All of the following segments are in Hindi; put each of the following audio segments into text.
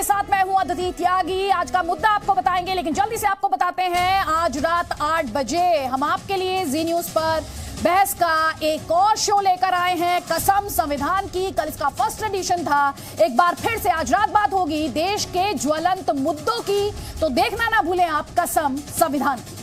आपके साथ मैं हूं अदिति त्यागी। आज का मुद्दा आपको बताएंगे, लेकिन जल्दी से आपको बताते हैं आज रात 8 बजे हम आपके लिए जी न्यूज पर बहस का एक और शो लेकर आए हैं, कसम संविधान की। कल इसका फर्स्ट एडिशन था। एक बार फिर से आज रात बात होगी देश के ज्वलंत मुद्दों की, तो देखना ना भूलें आप कसम संविधान की।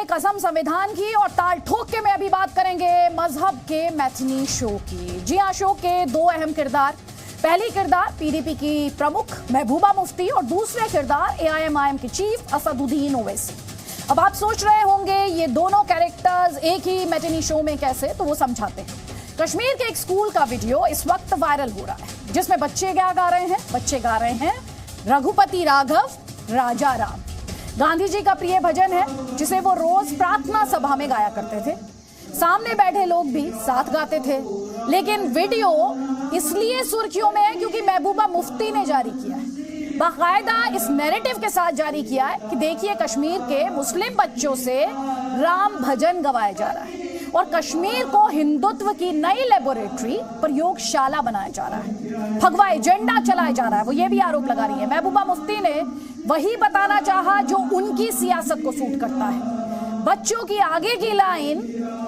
कसम संविधान की और ताल ठोक के में अभी बात करेंगे मजहब के मैथिनी शो की। जी हाँ, शो के दो अहम किरदार। पहली किरदार पीडीपी की प्रमुख महबूबा मुफ्ती और दूसरे किरदार एआईएमआईएम के चीफ असदुद्दीन ओवैसी। अब आप सोच रहे होंगे ये दोनों कैरेक्टर्स एक ही मैथिनी शो में कैसे, तो वो समझाते हैं। कश्मीर के एक स्कूल का वीडियो इस वक्त वायरल हो रहा है, जिसमें बच्चे क्या गा रहे हैं? बच्चे गा रहे हैं रघुपति राघव राजा राम। गांधी जी का प्रिय भजन है, जिसे वो रोज प्रार्थना सभा में गाया करते थे। सामने बैठे लोग भी साथ गाते थे, लेकिन वीडियो इसलिए सुर्खियों में है क्योंकि महबूबा मुफ्ती ने जारी किया है। बाकायदा इस नैरेटिव के साथ जारी किया है कि देखिए कश्मीर के मुस्लिम बच्चों से राम भजन गवाया जा रहा है और कश्मीर को हिंदुत्व की नई लेबोरेटरी प्रयोगशाला बनाया जा रहा है, भगवा एजेंडा चलाया जा रहा है। वो ये भी आरोप लगा रही है। महबूबा मुफ्ती ने वही बताना चाहा जो उनकी सियासत को सूट करता है। बच्चों की आगे की लाइन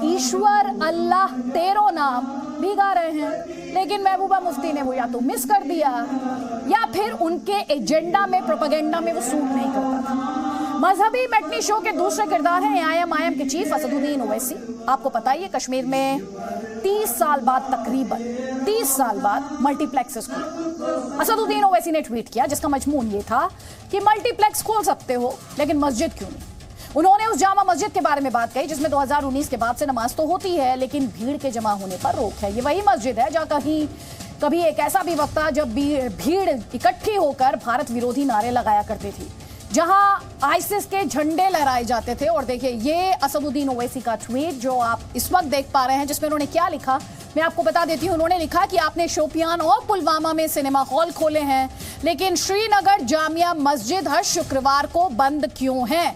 ईश्वर अल्लाह तेरो नाम भी गा रहे हैं, लेकिन महबूबा मुफ्ती ने वो या तो मिस कर दिया या फिर उनके एजेंडा में, प्रोपेगेंडा में वो सूट नहीं करता था। मजहबी मैटिनी शो के दूसरे किरदार हैं एआईएमआईएम के चीफ असदुद्दीन ओवैसी। आपको पता ही है कश्मीर में 30 साल बाद, तकरीबन 30 साल बाद मल्टीप्लेक्सेस खुले। असदुद्दीन ओवैसी ने ट्वीट किया जिसका मजमून ये था कि मल्टीप्लेक्स खोल सकते हो, लेकिन मस्जिद क्यों नहीं। उन्होंने उस जामा मस्जिद के बारे में बात कही जिसमें 2019 के बाद से नमाज तो होती है, लेकिन भीड़ के जमा होने पर रोक है। ये वही मस्जिद है जहाँ कभी एक ऐसा भी वक्त था जब भीड़ इकट्ठी होकर भारत विरोधी नारे लगाया करती थी, जहां आईसिस के झंडे लहराए जाते थे। और देखिए ये असदुद्दीन ओवैसी का ट्वीट जो आप इस वक्त देख पा रहे हैं, जिसमें उन्होंने क्या लिखा मैं आपको बता देती हूँ। उन्होंने लिखा कि आपने शोपियान और पुलवामा में सिनेमा हॉल खोले हैं, लेकिन श्रीनगर जामिया मस्जिद हर शुक्रवार को बंद क्यों है?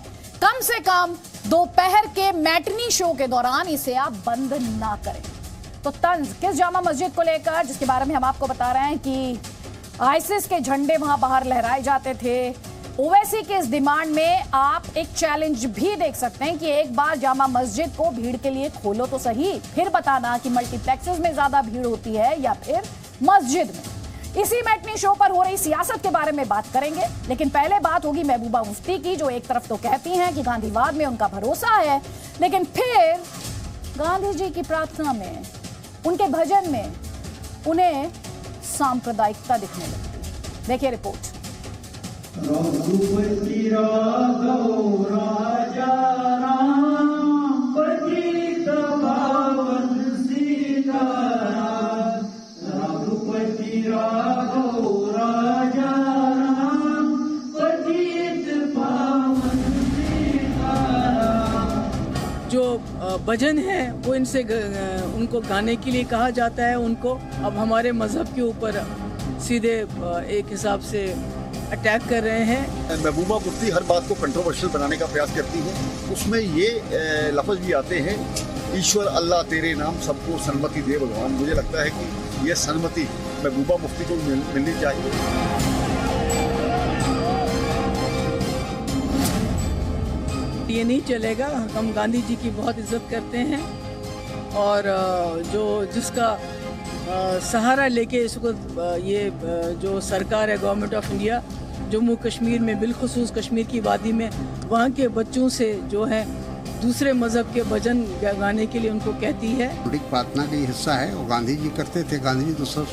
कम से कम दोपहर के मैटिनी शो के दौरान इसे आप बंद ना करें। तो तंज किस जामा मस्जिद को लेकर, जिसके बारे में हम आपको बता रहे हैं कि आईसिस के झंडे वहां बाहर लहराए जाते थे। ओवैसी के इस डिमांड में आप एक चैलेंज भी देख सकते हैं कि एक बार जामा मस्जिद को भीड़ के लिए खोलो तो सही, फिर बताना कि मल्टीप्लेक्सेस में ज्यादा भीड़ होती है या फिर मस्जिद में। इसी मैटिनी शो पर हो रही सियासत के बारे में बात करेंगे, लेकिन पहले बात होगी महबूबा मुफ्ती की, जो एक तरफ तो कहती हैं कि गांधीवाद में उनका भरोसा है, लेकिन फिर गांधी जी की प्रार्थना में, उनके भजन में उन्हें सांप्रदायिकता दिखने लगती है। देखिए रिपोर्ट। रघुपति राघव राजा राम, पतित पावन सीताराम। रघुपति राघव राजा राम, पतित पावन सीताराम। जो भजन है वो इनसे उनको गाने के लिए कहा जाता है। उनको अब हमारे मजहब के ऊपर सीधे एक हिसाब से अटैक कर रहे हैं। महबूबा मुफ्ती हर बात को कंट्रोवर्शियल बनाने का प्रयास करती हैं। उसमें ये लफ्ज़ भी आते हैं, ईश्वर अल्लाह तेरे नाम, सबको सन्मति दे भगवान। मुझे लगता है कि यह सन्मति महबूबा मुफ्ती को मिलनी चाहिए। ये नहीं चलेगा। हम गांधी जी की बहुत इज्जत करते हैं और जिसका सहारा लेके इसको ये जो सरकार है, government of India, Jammu Kashmir में, बिलखुसूस कश्मीर की वादी में, वहाँ के बच्चों से जो है दूसरे मज़हब के भजन गाने के लिए उनको कहती है। प्रार्थना का हिस्सा है, वो गांधी जी करते थे। गांधी जी तो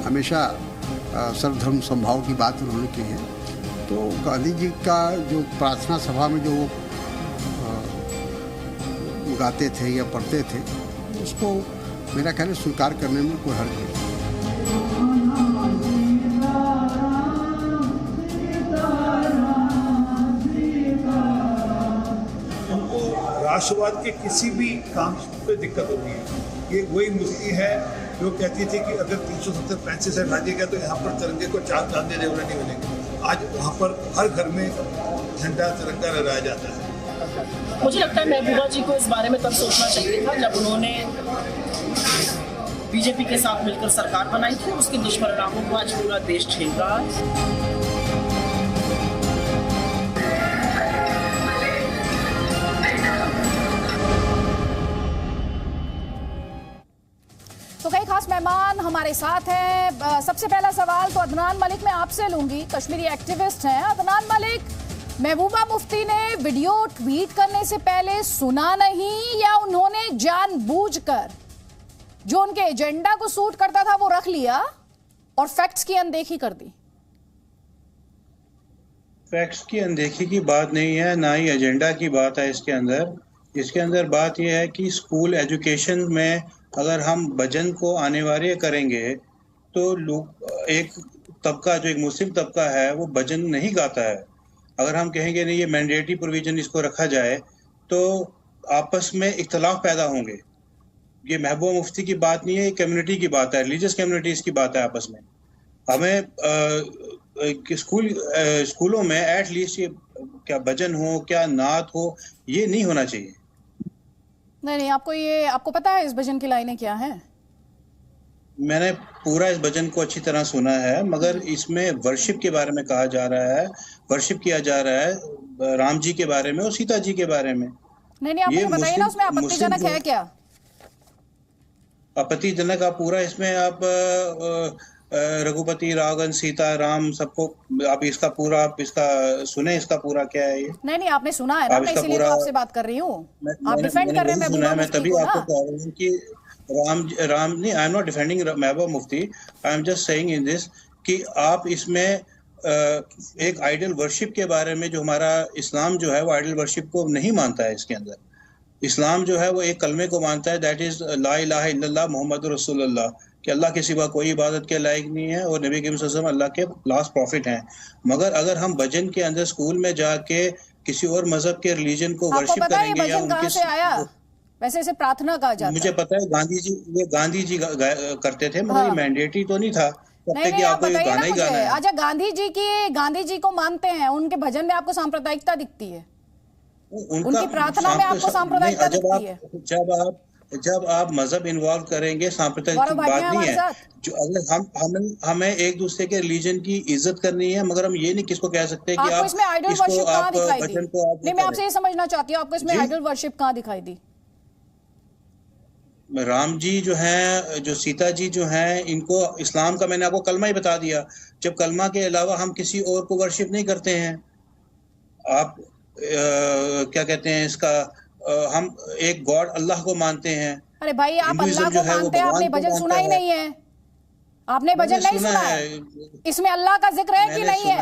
हमेशा सर्वधर्म समभाव की बात उन्होंने की है। तो गांधी जी का जो प्रार्थना सभा में जो वो गाते थे या पढ़ते थे, उसको मेरा ख्याल है स्वीकार करने में कोई हर्ज नहीं। राष्ट्रवाद के किसी भी काम पे दिक्कत होती है। ये वही मुफ्ती है जो कहती थी कि अगर 370 से हटा दिया गया तो यहाँ पर तिरंगे को 4 चांद देने वाले नहीं मिलेंगे। आज वहाँ पर हर घर में झंडा तिरंगा लहराया जाता है। मुझे लगता है महबूबा जी को इस बारे में तब सोचना चाहिए था जब उन्होंने बीजेपी के साथ मिलकर सरकार बनाई थी। उसके दुष्परिणामों को आज पूरा देश झेल रहा है। तो कई खास मेहमान हमारे साथ हैं। सबसे पहला सवाल तो अदनान मलिक मैं आपसे लूंगी, कश्मीरी एक्टिविस्ट हैं। अदनान मलिक, महबूबा मुफ्ती ने वीडियो ट्वीट करने से पहले सुना नहीं या उन्होंने जानबूझकर जो उनके एजेंडा को सूट करता था वो रख लिया और फैक्ट्स की अनदेखी कर दी? फैक्ट्स की अनदेखी की बात नहीं है, ना ही एजेंडा की बात है इसके अंदर बात यह है कि स्कूल एजुकेशन में अगर हम भजन को अनिवार्य करेंगे तो लोग एक तबका जो एक मुस्लिम तबका है वो भजन नहीं गाता है। अगर हम कहेंगे नहीं ये मैंडेटरी प्रोविजन इसको रखा जाए तो आपस में इख्तलाफ पैदा होंगे। ये महबूबा मुफ्ती की बात नहीं है, ये कम्युनिटी की बात है, रिलीजियस कम्युनिटीज की बात है आपस में। हमें स्कूलों में एटलीस्ट ये क्या भजन हो क्या नात हो ये नहीं होना चाहिए। नहीं, आपको पता है इस भजन की लाइनें क्या हैं? मैंने पूरा इस भजन को अच्छी तरह सुना है, मगर इसमें वर्शिप के बारे में कहा जा रहा है, वर्शिप किया जा रहा है राम जी के बारे में और सीता जी के बारे में। नहीं, आप मुझे बताइए ना उसमें आपत्तिजनक है क्या? आपत्तिजनक आप पूरा इसमें आप रघुपति राघवन सीता राम सबको आप इसका सुने, इसका पूरा क्या है ये? नहीं, आपने सुना है ना, मैं इसीलिए तो आपसे बात कर रही हूँ। आप डिफेंड कर रहे हैं महबूबा मुफ्ती तभी को आपको ना? कह रही हूँ कि राम नहीं, I am not defending Mehbooba Mufti, I am just saying in this कि आप इसमें एक आइडल वर्शिप के बारे में, जो हमारा इस्लाम जो है वो आइडल वर्शिप को नहीं मानता है। इसके अंदर इस्लाम जो है वो एक कलमे को मानता है, दैट इज ला इलाहा इल्लल्लाह मुहम्मदुर रसूलुल्लाह, कि अल्लाह के सिवा कोई इबादत के लायक नहीं है और नबी करीम सल्लल्लाहु अलैहि वसल्लम अल्लाह के लास्ट प्रॉफिट हैं। मगर अगर हम भजन के अंदर स्कूल में जाके किसी और मजहब के रिलीजन को वर्शिप करेंगे या उनके से आया? वैसे इसे प्रार्थना कहा जाता है। मुझे पता है गांधी जी करते थे, मगर ये मैंडेटरी तो नहीं था नहीं, आप बताइए ना मुझे। अच्छा, गांधी जी को मानते हैं, उनके भजन में आपको सांप्रदायिकता दिखती है? उनकी प्रार्थना में आपको सांप्रदायिकता दिखती है? जब आप मजहब इन्वॉल्व करेंगे, सांप्रदायिक की बात नहीं है। जो अगर हमें एक दूसरे के रिलीजन की इज्जत करनी है, मगर हम ये नहीं किसको कह सकते कि आप इसमें आइडल वर्शिप कहाँ दिखाई दी? नहीं, मैं आपसे ये समझना चाहती हूँ, आपको इसमें आइडल वर्शिप कहाँ दिखाई दी? राम जी जो हैं, जो सीता जी जो हैं, इनको इस्लाम का मैंने आपको कलमा ही बता दिया। जब कलमा के अलावा हम किसी और को वर्शिप नहीं करते हैं, आप क्या कहते हैं इसका, हम एक गॉड अल्लाह को मानते हैं। अरे भाई, आप अल्लाह को मानते हैं, आपने भजन सुना ही नहीं है? आपने भजन नहीं सुना है? इसमें अल्लाह का जिक्र है कि नहीं है?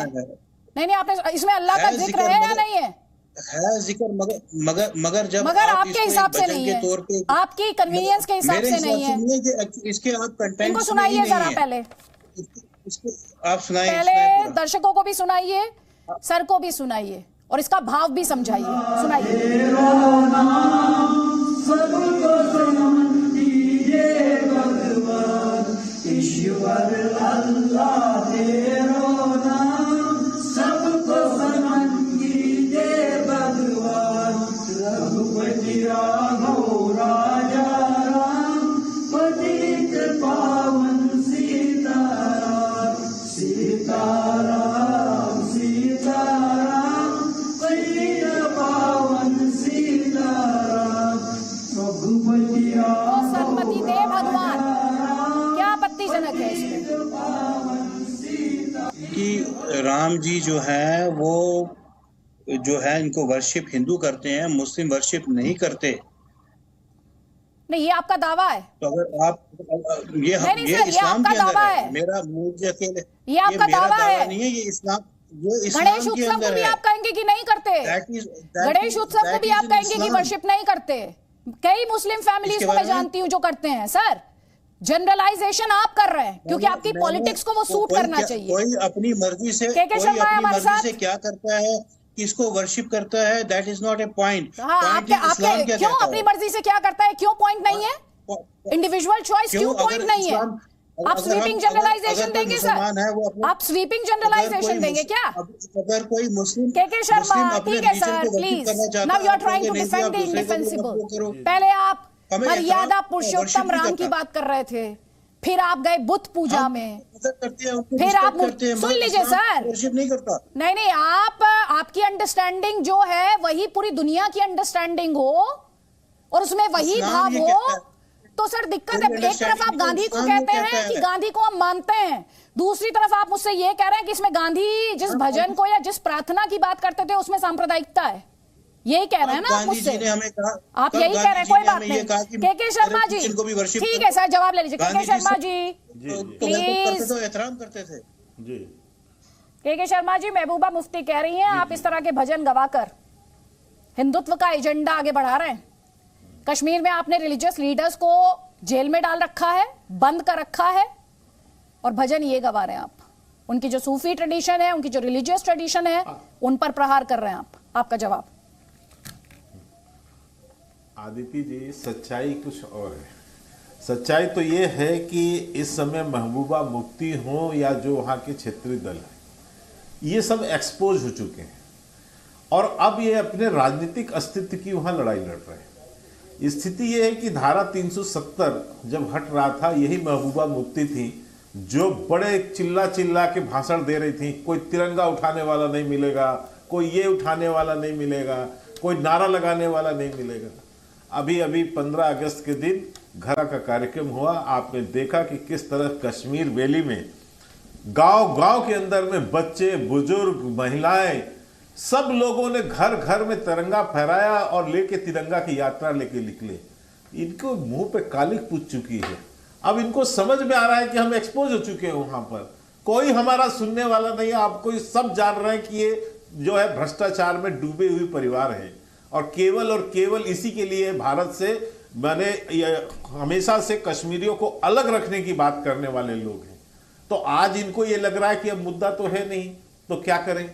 नहीं, आपने इसमें अल्लाह का जिक्र है या नहीं है? है जिक्र, मगर जब मगर आपके हिसाब से नहीं है, आपकी कन्वीनियंस के हिसाब से नहीं है। इसके आप कंटेंट इनको सुनाइए जरा, पहले आप सुनाइए, पहले दर्शकों को भी सुनाइए, सर को भी सुनाइए और इसका भाव भी समझाइए। सुनाइए। ईश्वर अल्लाह तेरो नाम सबको सनम कीजिए भगवान। रघुपति राघव राजा राम पतित पावन सीताराम। सीताराम सीताराम पतित पावन सीताराम। रघुपति राघव सन्मति दे भगवान, क्या आपत्तिजनक है इसमें? कि राम जी जो है वो जो है इनको वर्शिप हिंदू करते हैं, मुस्लिम वर्शिप नहीं करते। नहीं, ये आपका दावा है? तो अगर आप ये इस्लाम के अंदर है, मेरा मुझे अकेले ये आपका दावा है नहीं है, ये इस्लाम गणेश उत्सव को भी आप कहेंगे कि नहीं करते? गणेश उत्सव को भी आप कहेंगे कि वर्शिप नहीं करते? कई मुस्लिम फैमिलीज को मैं जानती हूँ जो करते हैं। सर, जनरलाइजेशन आप कर रहे हैं क्योंकि आपकी पॉलिटिक्स को वो सूट करना चाहिए। कोई अपनी मर्जी से क्या करता है, किसको वर्शिप करता है, that is not a point. हाँ, आपके क्यों अपनी मर्जी से क्या करता है, क्यों पॉइंट नहीं है? इंडिविजुअल चॉइस क्यों पॉइंट नहीं है? आप स्वीपिंग जनरलाइजेशन देंगे सर? आप स्वीपिंग जनरलाइजेशन देंगे क्या? अगर कोई मुस्लिम के शर्मा, ठीक है sir, please now you are trying to defend the indefensible. पहले आप मर्यादा पुरुषोत्तम राम की बात कर रहे थे, फिर आप गए बुद्ध पूजा में, फिर आप सुन लीजिए सर, नहीं करता। नहीं, आपकी अंडरस्टैंडिंग जो है वही पूरी दुनिया की अंडरस्टैंडिंग हो और उसमें वही भाव हो तो सर दिक्कत है। एक तरफ आप गांधी को कहते हैं कि गांधी को हम मानते हैं, दूसरी तरफ आप मुझसे ये कह रहे हैं कि इसमें गांधी जिस भजन को या जिस प्रार्थना की बात करते थे उसमें सांप्रदायिकता है, यही कह रहे हैं ना आप मुझसे? आप यही कह रहे हैं, कोई बात नहीं। के शर्मा जी, ठीक है सर, जवाब ले लीजिए। के शर्मा जी प्लीज। एहतराम करते थे जी। के शर्मा जी, महबूबा मुफ्ती कह रही हैं आप इस तरह के भजन गवाकर हिंदुत्व का एजेंडा आगे बढ़ा रहे हैं। कश्मीर में आपने रिलीजियस लीडर्स को जेल में डाल रखा है, बंद कर रखा है, और भजन ये गवा रहे हैं आप। उनकी जो सूफी ट्रेडिशन है, उनकी जो रिलीजियस ट्रेडिशन है, उन पर प्रहार कर रहे हैं आप। आपका जवाब? आदिति जी, सच्चाई कुछ और है। सच्चाई तो ये है कि इस समय महबूबा मुफ्ती हो या जो वहाँ के क्षेत्रीय दल है, ये सब एक्सपोज हो चुके हैं और अब ये अपने राजनीतिक अस्तित्व की वहाँ लड़ाई लड़ रहे हैं। स्थिति ये है कि धारा 370 जब हट रहा था, यही महबूबा मुफ्ती थी जो बड़े चिल्ला चिल्ला के भाषण दे रही थी, कोई तिरंगा उठाने वाला नहीं मिलेगा, कोई ये उठाने वाला नहीं मिलेगा, कोई नारा लगाने वाला नहीं मिलेगा। अभी 15 अगस्त के दिन घर का कार्यक्रम हुआ, आपने देखा कि किस तरह कश्मीर वैली में गांव के अंदर में बच्चे, बुजुर्ग, महिलाएं, सब लोगों ने घर घर में तिरंगा फहराया और लेके तिरंगा की यात्रा लेके निकले। इनको मुंह पे कालिक पूछ चुकी है। अब इनको समझ में आ रहा है कि हम एक्सपोज हो चुके हैं, वहां पर कोई हमारा सुनने वाला नहीं है। आपको सब जान रहे हैं कि ये जो है भ्रष्टाचार में डूबे हुए परिवार है और केवल इसी के लिए भारत से मैंने हमेशा से कश्मीरियों को अलग रखने की बात करने वाले लोग हैं। तो आज इनको ये लग रहा है कि अब मुद्दा तो है नहीं, तो क्या करें?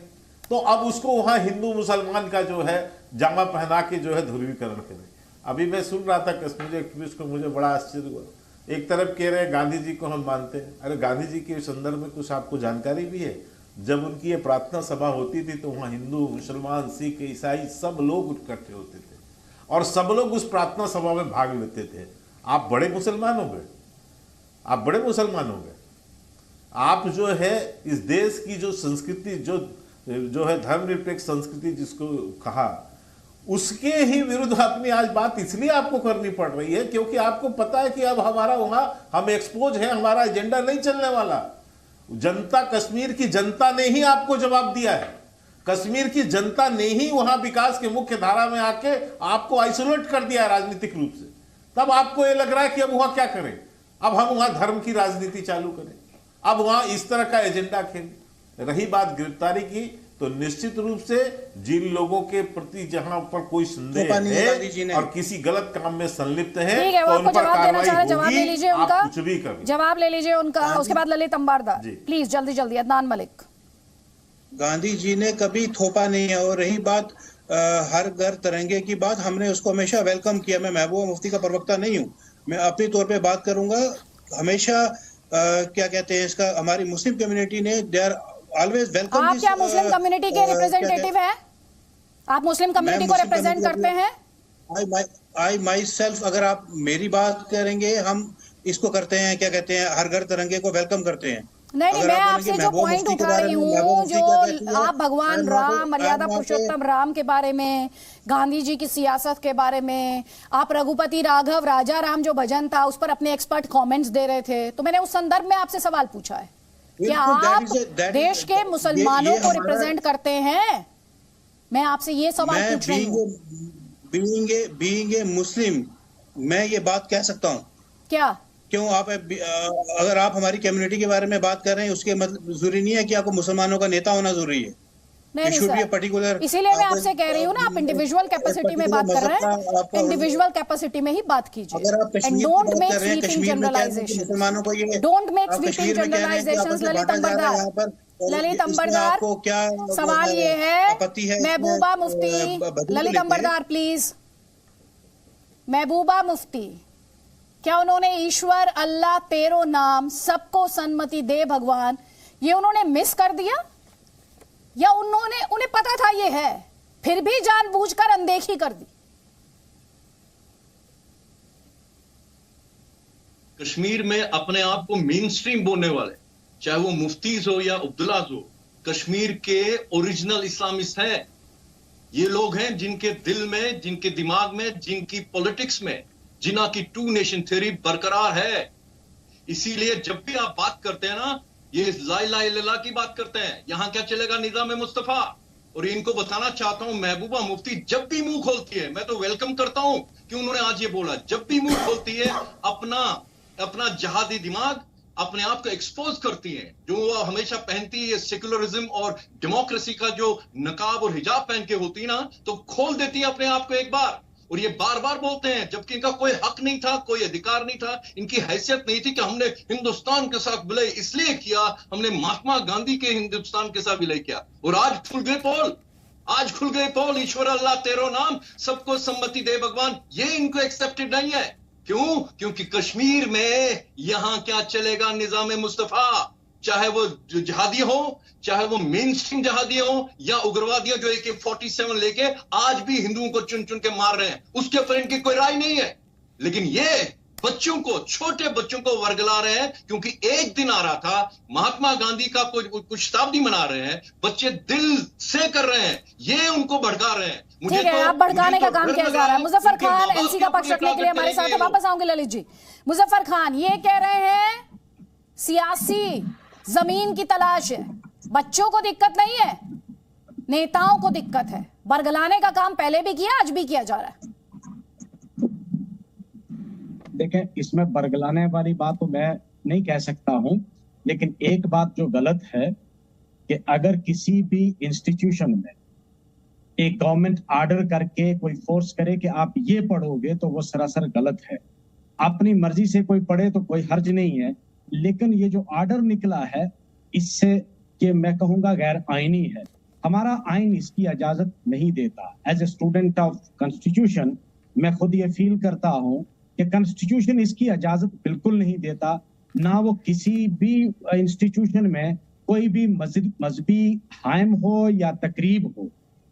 तो अब उसको वहां हिंदू मुसलमान का जो है जामा पहना के जो है ध्रुवीकरण करें। अभी मैं सुन रहा था कश्मीर एक्टिविस्ट को, मुझे बड़ा आश्चर्य हुआ। एक तरफ कह रहे हैं गांधी जी को हम मानते हैं। अरे गांधी जी के संदर्भ में कुछ आपको जानकारी भी है? जब उनकी ये प्रार्थना सभा होती थी तो वहाँ हिंदू, मुसलमान, सिख, ईसाई सब लोग इकट्ठे होते थे और सब लोग उस प्रार्थना सभा में भाग लेते थे। आप बड़े मुसलमान हो गए, आप बड़े मुसलमान हो गए। आप जो है इस देश की जो संस्कृति जो है धर्मनिरपेक्ष संस्कृति जिसको कहा, उसके ही विरुद्ध अपनी आज बात इसलिए आपको करनी पड़ रही है क्योंकि आपको पता है कि अब हमारा वहां हम एक्सपोज है, हमारा एजेंडा नहीं चलने वाला। जनता, कश्मीर की जनता ने ही आपको जवाब दिया है। कश्मीर की जनता ने ही वहां विकास के मुख्य धारा में आके आपको आइसोलेट कर दिया है राजनीतिक रूप से। तब आपको यह लग रहा है कि अब वहां क्या करें, अब हम वहां धर्म की राजनीति चालू करें, अब वहां इस तरह का एजेंडा खेलें। रही बात गिरफ्तारी की, तो निश्चित रूप से जिन लोगों के प्रति जहां पर कोई संदेह है और किसी गलत काम में संलिप्त है तो उन पर कार्रवाई होगी। आप कुछ भी करें, जवाब ले लीजिए उनका। उसके बाद ललित अंबारदार, प्लीज जल्दी जल्दी। अदनान मलिक, गांधी जी ने कभी थोपा नहीं है। और रही बात हर घर तिरंगे की बात, हमने उसको हमेशा वेलकम किया। मैं महबूबा मुफ्ती का प्रवक्ता नहीं हूँ, मैं अपने तौर पे बात करूंगा। हमेशा क्या कहते हैं इसका, हमारी मुस्लिम कम्युनिटी ने दे आर ऑलवेज वेलकम। आप क्या मुस्लिम कम्युनिटी के रिप्रेजेंटेटिव हैं? आप मुस्लिम कम्युनिटी को रिप्रेजेंट करते हैं? आई माई सेल्फ, अगर आप मेरी बात करेंगे, हम इसको करते हैं, क्या कहते हैं, हर घर तिरंगे को वेलकम करते हैं। नहीं, मैं आपसे जो पॉइंट उठा रही हूँ, जो आप भगवान राम, मर्यादा पुरुषोत्तम राम के बारे में, गांधी जी की सियासत के बारे में, आप रघुपति राघव राजा राम जो भजन था उस पर अपने एक्सपर्ट कमेंट्स दे रहे थे, तो मैंने उस संदर्भ में आपसे सवाल पूछा है क्या आप देश के मुसलमानों को रिप्रेजेंट करते हैं? मैं आपसे ये सवाल पूछ रही हूँ। बीइंग ए मुस्लिम, मैं ये बात कह सकता हूँ क्या? क्यों? आप अगर आप हमारी कम्युनिटी के बारे में बात कर रहे हैं, उसके मतलब जरूरी नहीं है कि आपको मुसलमानों का नेता होना जरूरी है। नहीं सर, इसीलिए मैं आपसे कह रही हूँ ना, आप इंडिविजुअल कैपेसिटी में बात कर रहे हैं, इंडिविजुअल कैपेसिटी में ही बात कीजिए। And don't make sweeping generalisations, don't make sweeping generalisations. Lalit Ambardar, Lalit Ambardar, आपको क्या सवाल ये है, आपत्ति है महबूबा मुफ्ती, ललित अंबरदार प्लीज, महबूबा मुफ्ती, क्या उन्होंने ईश्वर अल्लाह तेरो नाम सबको सन्मति दे भगवान, ये उन्होंने मिस कर दिया या उन्हें पता था ये है फिर भी जानबूझकर अनदेखी कर दी? कश्मीर में अपने आप को मेन स्ट्रीम बोलने वाले, चाहे वो मुफ्तीज हो या अब्दुल्लाह हो, कश्मीर के ओरिजिनल इस्लामिस्ट हैं। ये लोग हैं जिनके दिल में, जिनके दिमाग में, जिनकी पॉलिटिक्स में जिना की टू नेशन थ्योरी बरकरार है। इसीलिए जब भी आप बात करते हैं ना, ये ला इलाहा इल्लल्लाह की बात करते हैं। यहां क्या चलेगा, निजाम मुस्तफा। और इनको बताना चाहता हूं, महबूबा मुफ्ती जब भी मुंह खोलती है, मैं तो वेलकम करता हूं कि उन्होंने आज ये बोला, जब भी मुंह खोलती है अपना जहादी दिमाग अपने आप को एक्सपोज करती है। जो वो हमेशा पहनती है सेकुलरिज्म और डेमोक्रेसी का जो नकाब और हिजाब पहन के होती ना, तो खोल देती है अपने आप को एक बार। और ये बार बार बोलते हैं, जबकि इनका कोई हक नहीं था, कोई अधिकार नहीं था, इनकी हैसियत नहीं थी कि हमने हिंदुस्तान के साथ विलय इसलिए किया, हमने महात्मा गांधी के हिंदुस्तान के साथ विलय किया। और आज खुल गए पोल, आज खुल गए पोल, ईश्वर अल्लाह तेरो नाम सबको सम्मति दे भगवान, ये इनको एक्सेप्टेड नहीं है। क्यों? क्योंकि कश्मीर में यहां क्या चलेगा, निजाम मुस्तफा, चाहे वो जहादी हो, चाहे वो मेन स्ट्रीम जहादी हो या उग्रवादी हो जो AK-47 लेके आज भी हिंदुओं को चुन चुन के मार रहे हैं, उसके ऊपर इनकी कोई राय नहीं है। लेकिन ये बच्चों को, छोटे बच्चों को वर्गला रहे हैं, क्योंकि एक दिन आ रहा था महात्मा गांधी का कुछ शताब्दी मना रहे हैं, बच्चे दिल से कर रहे हैं, ये उनको भड़का रहे हैं। ठीक है, आप भड़काने का काम किया जा रहा है। मुजफ्फर खान एनसी का पक्ष रखने के लिए हमारे साथ है, वापस आऊंगे ललित जी। मुजफ्फर खान ये कह रहे हैं सियासी जमीन की तलाश है, बच्चों को दिक्कत नहीं है, नेताओं को दिक्कत है। बरगलाने का काम पहले भी किया, आज भी किया जा रहा है। देखें, इसमें बरगलाने वाली बात तो मैं नहीं कह सकता हूं, लेकिन एक बात जो गलत है कि अगर किसी भी इंस्टीट्यूशन में एक गवर्नमेंट आर्डर करके कोई फोर्स करे कि आप ये पढ़ोगे, तो वो सरासर गलत है। अपनी मर्जी से कोई पढ़े तो कोई हर्ज नहीं है, लेकिन ये जो आर्डर निकला है, इससे ये मैं कहूंगा गैर आईनी है। हमारा आइन इसकी इजाजत नहीं देता। As a student of constitution मैं खुद ये फील करता हूं कि कॉन्स्टिट्यूशन इसकी इजाजत बिल्कुल नहीं देता, ना वो किसी भी इंस्टीट्यूशन में कोई भी मजहबी हायम हो या तकरीब हो।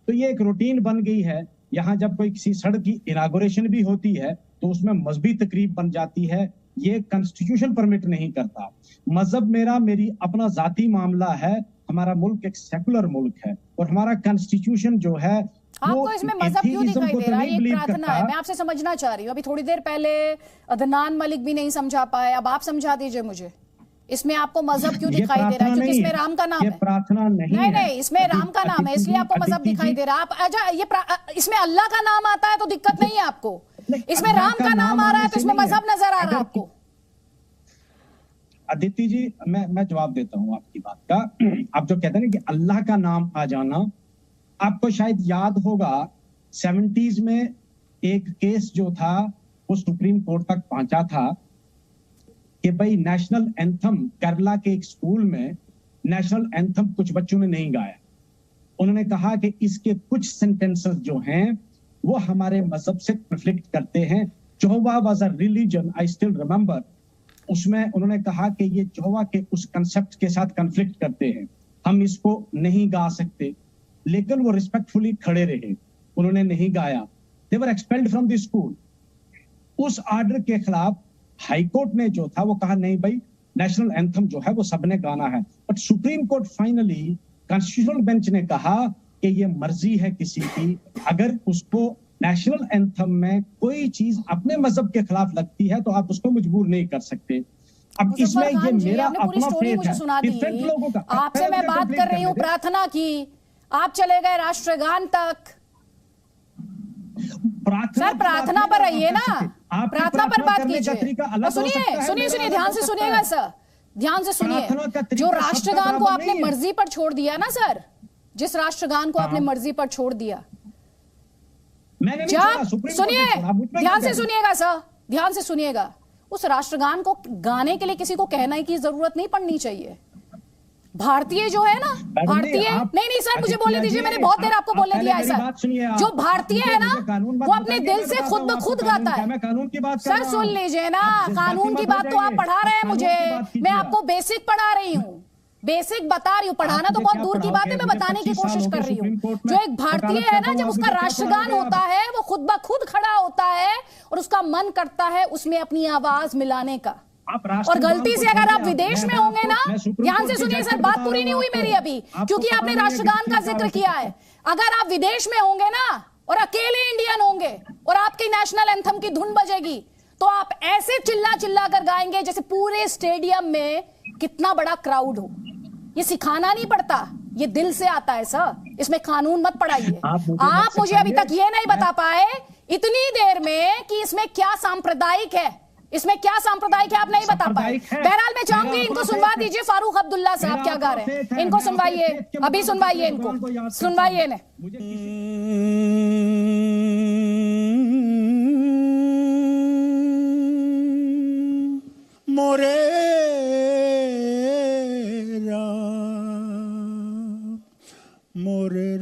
तो ये एक रूटीन बन गई है, यहाँ जब कोई किसी सड़क की इनागोरेशन भी होती है तो उसमें मजहबी तकरीब बन जाती है। ये कॉन्स्टिट्यूशन परमिट नहीं करता। मजहब मेरी अपना जाती मामला है। हमारा मुल्क एक सेकुलर मुल्क है और हमारा कॉन्स्टिट्यूशन जो है आपको इसमें मजहब क्यों दिखाई दे रहा है? ये प्रार्थना है, मैं आपसे समझना चाह रही हूँ। अभी थोड़ी देर पहले अदनान मलिक भी नहीं समझा पाए, अब आप समझा दीजिए मुझे, इसमें आपको मजहब क्यों दिखाई दे रहा है? क्योंकि इसमें राम का नाम है। प्रार्थना नहीं, इसमें राम का नाम है, इसलिए आपको मजहब दिखाई दे रहा है। आप अच्छा, ये इसमें अल्लाह का नाम आता है तो दिक्कत नहीं है आपको, इसमें राम का नाम आ रहा है तो इसमें मजहब नजर आ रहा है आपको। अदिति जी, मैं जवाब देता हूं आपकी बात का। आप जो कहते हैं ना कि अल्लाह का नाम आ जाना, आपको शायद याद होगा 70s में एक केस जो था वो सुप्रीम कोर्ट तक पहुंचा था कि भाई नेशनल एंथम, केरला के एक स्कूल में नेशनल एंथम कुछ बच्चों ने नहीं गाया। उन्होंने कहा कि इसके कुछ सेंटेंसेस जो हैं वो हमारे मजहब से कॉन्फ्लिक्ट करते हैं। Jehovah was a religion, I still remember. उसमें उन्होंने कहा कि ये जोहवा के उस कंसेप्ट के साथ कॉन्फ्लिक्ट करते हैं, हम इसको नहीं गा सकते। लेकिन वो रिस्पेक्टफुली खड़े रहे, उन्होंने नहीं गाया। दे वर एक्सपेल्ड फ्रॉम द स्कूल। उस ऑर्डर के खिलाफ हाईकोर्ट ने जो था वो कहा नहीं भाई, नेशनल एंथम जो है वो सबने गाना है। But supreme court finally, constitutional bench ने कहा कि ये मर्जी है किसी की, अगर उसको नेशनल एंथम में कोई चीज अपने मजहब के खिलाफ लगती है तो आप उसको मजबूर नहीं कर सकते। अब इसमें ये मेरा अपना फेथ है, डिफरेंट लोगों का। आपसे मैं बात कर रही हूँ प्रार्थना की, आप चले गए राष्ट्रगान तक। सर प्रार्थना पर रहिए ना, प्रार्थना पर बात कीजिए। सुनिए, ध्यान से सुनिएगा सर, ध्यान से सुनिए। जो राष्ट्रगान को आपने मर्जी पर छोड़ दिया ना सर, जिस राष्ट्रगान को आपने मर्जी पर छोड़ दिया, सुनिए, ध्यान से सुनिएगा सर, ध्यान से सुनिएगा। उस राष्ट्रगान को गाने के लिए किसी को कहने की जरूरत नहीं पड़नी चाहिए। भारतीय जो है ना, भारतीय नहीं सर, मुझे बोलने दीजिए, मैंने बहुत देर आपको बोलने दिया है सर। जो भारतीय है ना वो अपने दिल से खुद ब खुद गाता है। मैं कानून की बात सर सुन लीजिए ना, कानून की बात तो आप पढ़ा रहे हैं मुझे, मैं आपको बेसिक पढ़ा रही हूँ, बेसिक बता रही हूँ। पढ़ाना तो बहुत दूर की बात है, मैं बताने की कोशिश कर रही हूँ। जो एक भारतीय है ना, जब उसका राष्ट्रगान होता है वो खुद ब खुद खड़ा होता है और उसका मन करता है उसमें अपनी आवाज मिलाने का। और गलती से अगर आप विदेश में होंगे ना, ध्यान से सुनिए सर, बात पूरी नहीं हुई मेरी अभी, क्योंकि आपने राष्ट्रगान का जिक्र किया है। अगर आप विदेश में होंगे ना और अकेले इंडियन होंगे और आपकी नेशनल एंथम की धुन बजेगी तो आप ऐसे चिल्ला चिल्ला कर गाएंगे जैसे पूरे स्टेडियम में कितना बड़ा क्राउड हो। ये सिखाना नहीं पड़ता, ये दिल से आता है सर, इसमें कानून मत पढ़ाइए। आप मुझे अभी तक ये नहीं बता पाए इतनी देर में कि इसमें क्या सांप्रदायिक है, इसमें क्या सांप्रदायिक है, आप नहीं बता पाए। बहरहाल मैं चाहूंगी इनको सुनवा दीजिए, फारूक अब्दुल्ला साहब क्या गा रहे हैं, इनको सुनवाइए, अभी सुनवाइए, इनको सुनवाइए ने। मोरे मोरे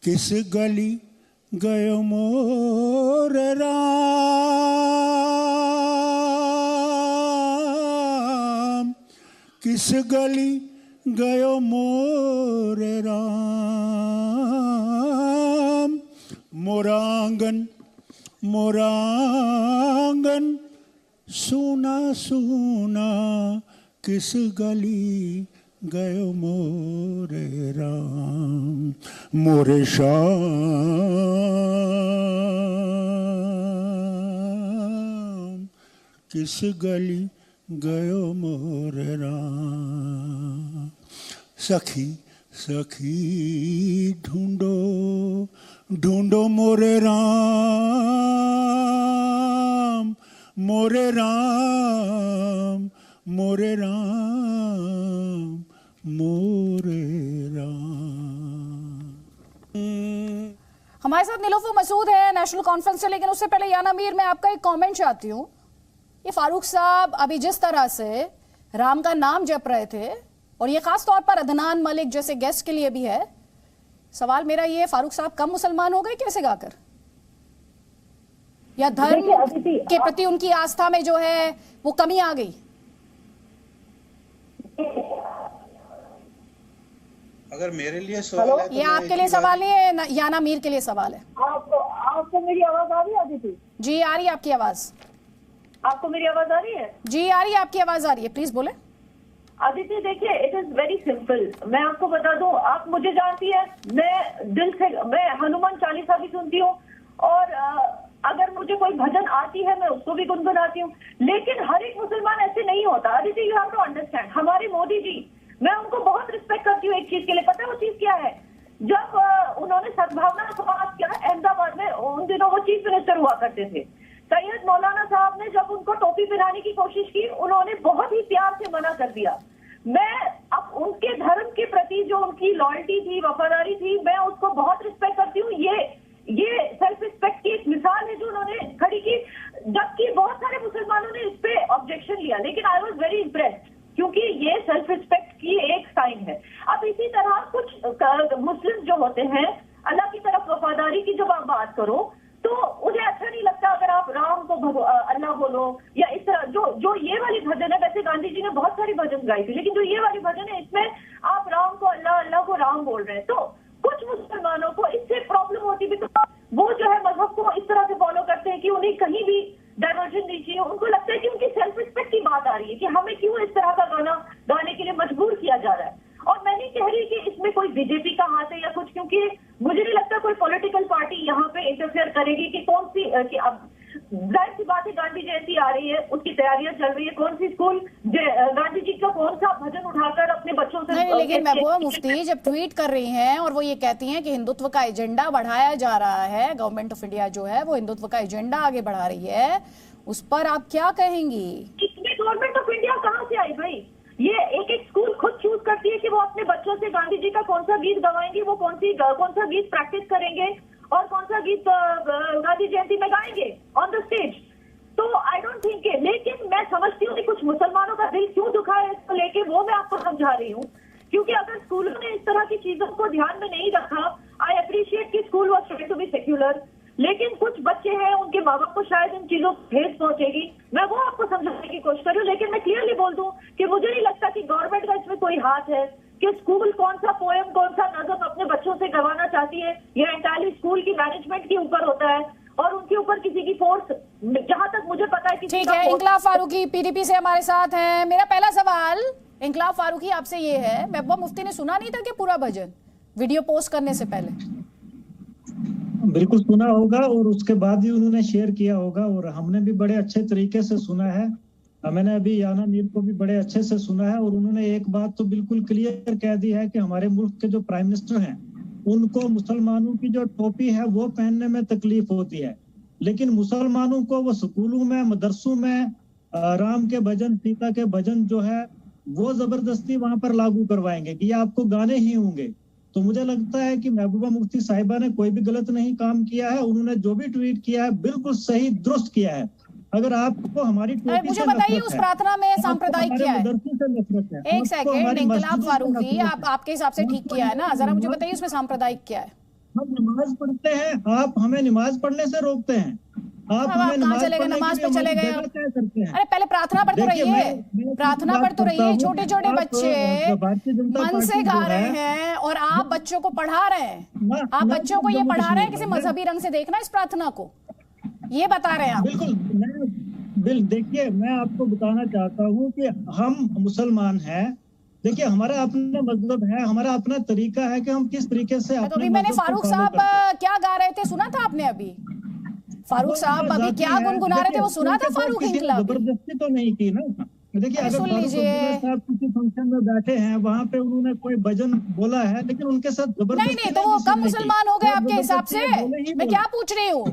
किस गली गयो मोर राम, किस गली गयो मोर राम, मोरांगन मोरांगन सुना सुना, किस गली गयो मोरे राम, मोरे श्याम, किस गली गयो मोरे राम। सखी सखी ढूंढो ढूंढो मोरे राम, मोरे राम, मोरे राम, मोरे राम। हमारे साथ नीलोफर मसूद है नेशनल कॉन्फ्रेंस से, लेकिन उससे पहले याना मीर, मैं आपका एक कमेंट चाहती हूँ। ये फारूक साहब अभी जिस तरह से राम का नाम जप रहे थे, और ये खास तौर पर अदनान मलिक जैसे गेस्ट के लिए भी है, सवाल मेरा ये, फारूक साहब कम मुसलमान हो गए कैसे गाकर, या धर्म के प्रति उनकी आस्था में जो है वो कमी आ गई? अगर मेरे लिए सवाल है तो ये आपके लिए सवाल नहीं है, याना मीर के लिए सवाल है। आपको मेरी आवाज आ रही है अदिति? जी आ रही है आपकी आवाज। आपको मेरी आवाज आ रही है? जी आ रही है, आपकी आवाज आ रही है, प्लीज बोले। अदिति देखिए, इट इज वेरी सिंपल, मैं आपको बता दूं, आप मुझे जानती है, मैं दिल से, मैं हनुमान चालीसा भी सुनती हूँ, और अगर मुझे कोई भजन आती है मैं उसको भी गुनगुनाती हूँ, लेकिन हर एक मुसलमान ऐसे नहीं होता। Aditi, you have to understand, हमारे मोदी जी, मैं उनको बहुत रिस्पेक्ट करती हूँ एक चीज के लिए, पता है वो चीज क्या है? जब उन्होंने सद्भावना समाज किया अहमदाबाद में, उन दिनों वो चीफ मिनिस्टर हुआ करते थे, सैयद मौलाना साहब ने जब उनको टोपी पहनाने की कोशिश की, उन्होंने बहुत ही प्यार से मना कर दिया। मैं अब उनके धर्म के प्रति जो उनकी लॉयल्टी थी, वफादारी थी, मैं उसको बहुत रिस्पेक्ट करती हूँ। ये सेल्फ रिस्पेक्ट की एक मिसाल है जो उन्होंने खड़ी की, जबकि बहुत सारे मुसलमानों ने इस पे ऑब्जेक्शन लिया, लेकिन आई वॉज वेरी इम्प्रेस्ड, क्योंकि ये सेल्फ रिस्पेक्ट की एक साइन है। अब इसी तरह कुछ मुस्लिम जो होते हैं, अल्लाह की तरफ वफादारी की जब आप बात करो तो उन्हें अच्छा नहीं लगता अगर आप राम को अल्लाह बोलो, या इस तरह जो ये वाली भजन है, वैसे गांधी जी ने बहुत सारी भजन गाई थी, लेकिन जो ये वाली भजन है इसमें आप राम को अल्लाह, अल्लाह को राम बोल रहे हैं, तो कुछ मुसलमानों को इससे प्रॉब्लम होती है। वो जो है मजहब को इस तरह से फॉलो करते हैं कि उन्हें कहीं भी डाइवर्जन नहीं चाहिए, उनको लगता है कि उनकी सेल्फ रिस्पेक्ट की बात आ रही है कि हमें क्यों इस तरह का गाना गाने के लिए मजबूर किया जा रहा है। और मैं नहीं कह रही कि इसमें कोई बीजेपी का हाथ है या कुछ, क्योंकि मुझे नहीं लगता कोई पॉलिटिकल पार्टी यहाँ पे इंटरफेयर करेगी कि कौन सी, कि अब जाहिर सी बात है गांधी जयंती आ रही है, उसकी तैयारियां चल रही है, कौन सी स्कूल गांधी जी का कौन सा भजन उठाकर अपने बच्चों से नहीं, लेकिन महबूबा मुफ्ती जब ट्वीट कर रही हैं और वो ये कहती हैं कि हिंदुत्व का एजेंडा बढ़ाया जा रहा है, गवर्नमेंट ऑफ इंडिया जो है वो हिंदुत्व का एजेंडा आगे बढ़ा रही है, उस पर आप क्या कहेंगी? इसमें गवर्नमेंट ऑफ इंडिया कहाँ से आई भाई? ये एक एक स्कूल खुद चूज करती है कि वो अपने बच्चों से गांधी जी का कौन सा गीत गवाएंगे, वो कौन सा गीत प्रैक्टिस करेंगे और कौन सा गीत गांधी जयंती में गाएंगे ऑन द स्टेज। कुछ मुसलमानों का दिल क्यों दुखा है इसको लेके, वो मैं आपको समझा रही हूँ। क्योंकि अगर स्कूलों ने इस तरह की चीजों को ध्यान में नहीं रखा, आई अप्रिशिएट कि school was trying to be secular, लेकिन कुछ बच्चे हैं उनके माँ बाप को शायद इन चीजों को ठेस पहुंचेगी, मैं वो आपको समझाने की कोशिश कर रही हूँ। लेकिन मैं क्लियरली बोल दूं कि मुझे नहीं लगता कि गवर्नमेंट का इसमें कोई हाथ है कि स्कूल कौन सा पोएम, कौन सा नज़म अपने बच्चों से करवाना चाहती है, ये एंटायरली स्कूल की मैनेजमेंट के ऊपर होता है और उनके ऊपर किसी की फोर्स, जहां तक मुझे पता है। ठीक है, इंकलाब फारूकी पीडीपी से हमारे साथ हैं। मेरा पहला सवाल इंकलाब फारूकी आपसे ये है, महबूबा मुफ्ती ने सुना नहीं था कि पूरा भजन वीडियो पोस्ट करने से पहले? बिल्कुल सुना होगा और उसके बाद ही उन्होंने शेयर किया होगा और हमने भी बड़े अच्छे तरीके से सुना है। मैंने अभी याना मीर को भी बड़े अच्छे से सुना है और उन्होंने एक बात तो बिल्कुल क्लियर कह दी है कि हमारे मुल्क के जो प्राइम मिनिस्टर हैं उनको मुसलमानों की जो टोपी है वो पहनने में तकलीफ होती है, लेकिन मुसलमानों को वो स्कूलों में, मदरसों में राम के भजन, सीता के भजन जो है वो जबरदस्ती वहां पर लागू करवाएंगे कि ये आपको गाने ही होंगे। तो मुझे लगता है कि महबूबा मुफ्ती साहिबा ने कोई भी गलत नहीं काम किया है। उन्होंने जो भी ट्वीट किया है बिल्कुल सही दुरुस्त किया है। अगर आपको हमारी मुझे बताइए उस प्रार्थना में सांप्रदायिक क्या है? एक सेकंड इंकलाब फारूकी, आपके हिसाब से ठीक किया है ना, जरा मुझे बताइए उसमें सांप्रदायिक क्या है? हम नमाज पढ़ते हैं, आप हमें नमाज पढ़ने से रोकते हैं। आप हमें नमाज पे चले गए? अरे पहले प्रार्थना पर तो रहिए, प्रार्थना पर तो रहिए। छोटे छोटे बच्चे मन से गा रहे हैं और आप बच्चों को पढ़ा रहे हैं, आप बच्चों को ये पढ़ा रहे हैं किसी मजहबी रंग से देखना इस प्रार्थना को, ये बता रहे हैं आप? बिल्कुल देखिए, मैं आपको बताना चाहता हूँ कि हम मुसलमान हैं। देखिए हमारा अपना मजहब है, हमारा अपना तरीका है कि हम किस तरीके से। तो अभी मैंने फारूक साहब क्या गा रहे थे सुना था आपने? अभी फारूक साहब अभी क्या गुनगुना रहे थे वो सुना था? फारूक इंकलाब जबरदस्ती तो नहीं की ना। देखिए अगर सुन लीजिए, साहब किसी फंक्शन में बैठे हैं, वहाँ पे उन्होंने कोई भजन बोला है, लेकिन उनके साथ जबरदस्ती नहीं, तो वो कम मुसलमान हो गए आपके हिसाब से? मैं क्या पूछ रही हूँ,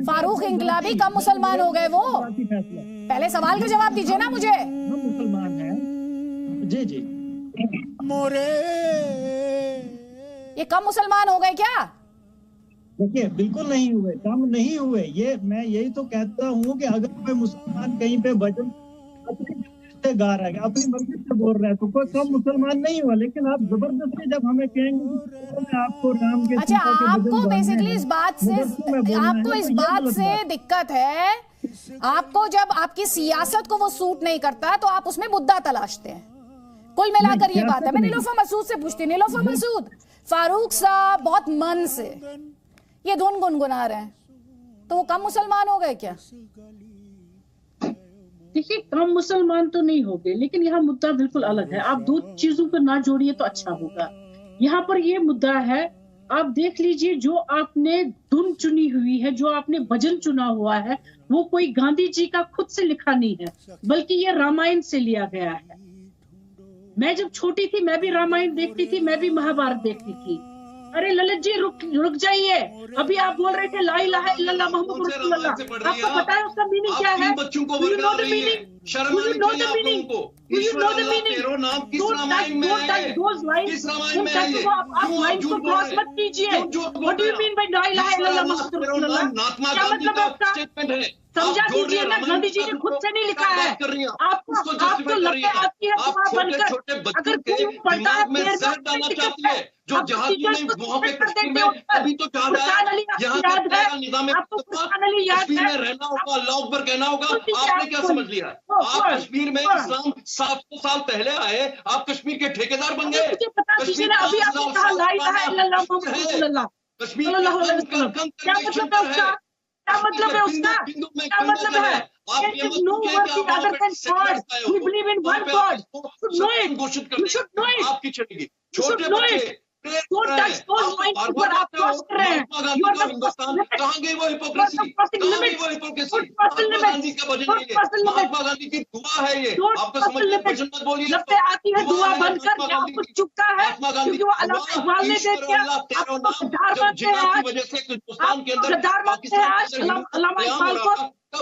फारूक इंकलाबी कम मुसलमान हो गए वो? पहले सवाल का जवाब दीजिए ना मुझे। हम मुसलमान हैं जी मोरे, ये कम मुसलमान हो गए क्या? देखिए बिल्कुल नहीं हुए, कम नहीं हुए। ये मैं यही तो कहता हूँ कि अगर कोई मुसलमान कहीं पे भजन अपनी से गा रहा है, अपनी मर्जी से बोल रहा है, तो कोई कम मुसलमान नहीं हुआ। लेकिन आप जबरदस्ती जब हमें कहेंगे आपको राम के, अच्छा आपको बेसिकली इस बात से दिक्कत है, आपको जब आपकी सियासत को वो सूट नहीं करता तो आप उसमें मुद्दा तलाशते हैं। कुल मिलाकर ये बात है। मैं नीलोफर मसूद से पूछती हूँ, नीलोफर मसूद, फारूक साहब बहुत मन से ये धुन गुनगुना रहे हैं, तो वो कम मुसलमान हो गए क्या? देखिए कम मुसलमान तो नहीं हो गए, लेकिन यहाँ मुद्दा बिल्कुल अलग है। आप दो चीजों को ना जोड़िए तो अच्छा होगा। यहाँ पर ये मुद्दा है, आप देख लीजिए जो आपने धुन चुनी हुई है, जो आपने भजन चुना हुआ है, वो कोई गांधी जी का खुद से लिखा नहीं है, बल्कि ये रामायण से लिया गया है। मैं जब छोटी थी मैं भी रामायण देखती थी, मैं भी महाभारत देखती थी। अरे ललित जी रुक जाइए, अभी आप बोल रहे थे ला इलाहा इल्लल्लाह मुहम्मद रसूलुल्लाह, आपको पता है उसका मीनिंग क्या है? बच्चों को ईश्वर समझा दीजिए ना, गांधी जी ने खुद से नहीं लिखा है। आपको लगता है आपकी छोटे बच्चों के दिमाग में जहर डालना चाहती है, जो जहाज में वहाँ पे कश्मीर में अभी तो कहा रहा है, यहाँ का निजाम कश्मीर में रहना होगा, अल्लाह अकबर कहना होगा। आपने क्या समझ लिया? आप कश्मीर में इस्लाम 700 साल पहले आए, आप कश्मीर के ठेकेदार बन गए। कश्मीर क्या मतलब है उसका? क्या मतलब है? आपकी चलेगी छोटे बच्चे हिंदुस्तान कहाँ गई वो हिपोक्रेसी? महात्मा गांधी का भजन है ये, महात्मा गांधी की दुआ है ये। आपको समझ में भजन मत बोलिए, आती है दुआ बनकर क्या कुछ चुका है, क्योंकि वो जिहाद की वजह से हिंदुस्तान के अंदर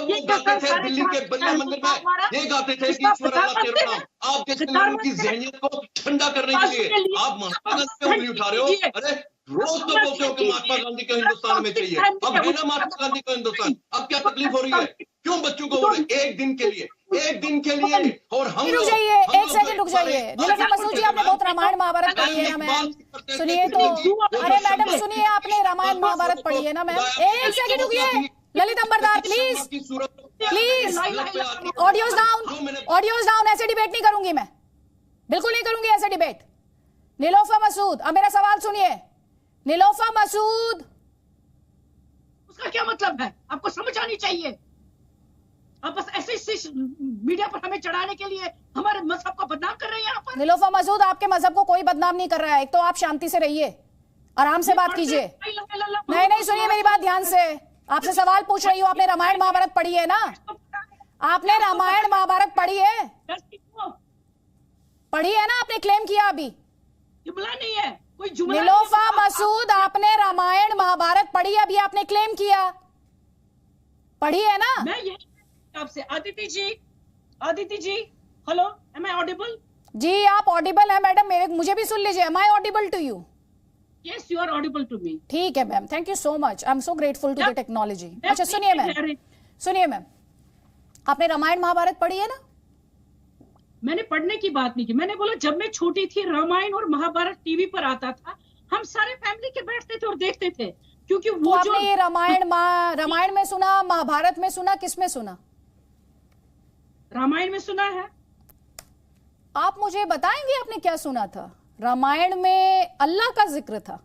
ये गाते थे दिल्ली के बिरला मंदिर में, ये गाते थे कि ईश्वर अल्लाह तेरा नाम, आपके लोगों की जहनियत को ठंडा करने के लिए आप महात्मा गांधी पे उंगली उठा रहे हो। अरे रोज तो बोलते हो कि महात्मा गांधी को हिंदुस्तान में चाहिए, अब है ना महात्मा गांधी को हिंदुस्तान, अब क्या तकलीफ हो रही है? क्यों बच्चों को बोले एक दिन के लिए एक दिन के लिए, और हम रुक जाइए, एक सेकंड रुक जाइए। नीलोफर मसूद जी, आपने बहुत रामायण महाभारत पढ़ी है ना मैम? सुनिए तो, अरे मैडम सुनिए, आपने रामायण महाभारत पढ़ी है ना मैम? एक सेकंड रुकिए, Lalit Ambardar please please, audios down. ऐसे डिबेट नहीं करूंगी मैं, बिल्कुल नहीं करूंगी ऐसे डिबेट। नीलोफर मसूद, अब मेरा सवाल सुनिए। नीलोफर मसूद, उसका क्या मतलब है? आपको समझ आनी चाहिए। आप बस ऐसे मीडिया पर हमें चढ़ाने के लिए हमारे मजहब को बदनाम कर रहे हैं यहाँ पर। नीलोफर मसूद, आपके मजहब को कोई बदनाम नहीं कर रहा है। एक तो आप शांति से रहिए, आराम से बात कीजिए। नहीं, सुनिए मेरी बात ध्यान से, आपसे सवाल पूछ रही हूँ। आपने रामायण महाभारत पढ़ी है ना? आपने रामायण महाभारत पढ़ी है? पढ़ी है ना? आपने क्लेम किया अभी। जुमला नहीं है, कोई जुमला। नीलोफर मसूद, आपने रामायण महाभारत पढ़ी है, अभी आपने क्लेम किया, पढ़ी है ना? मैं यही आपसे, Aditi ji, hello, am I audible? जी आप ऑडिबल है मैडम, मुझे भी सुन लीजिए। Am I audible to you? Yes, you are audible to me. ठीक है ma'am, thank you so much, I am so grateful to the technology. अच्छा सुनिए मैम, आपने रामायण महाभारत पढ़ी है ना? मैंने पढ़ने की बात नहीं की, मैंने बोला जब मैं छोटी थी रामायण और महाभारत टीवी पर आता था, हम सारे फैमिली के बैठते थे और देखते थे, क्योंकि वो तो आपने ये रामायण में सुना, महाभारत में सुना, किस में सुना? रामायण में सुना है। आप मुझे बताएंगे आपने क्या सुना था? रामायण में अल्लाह का जिक्र था।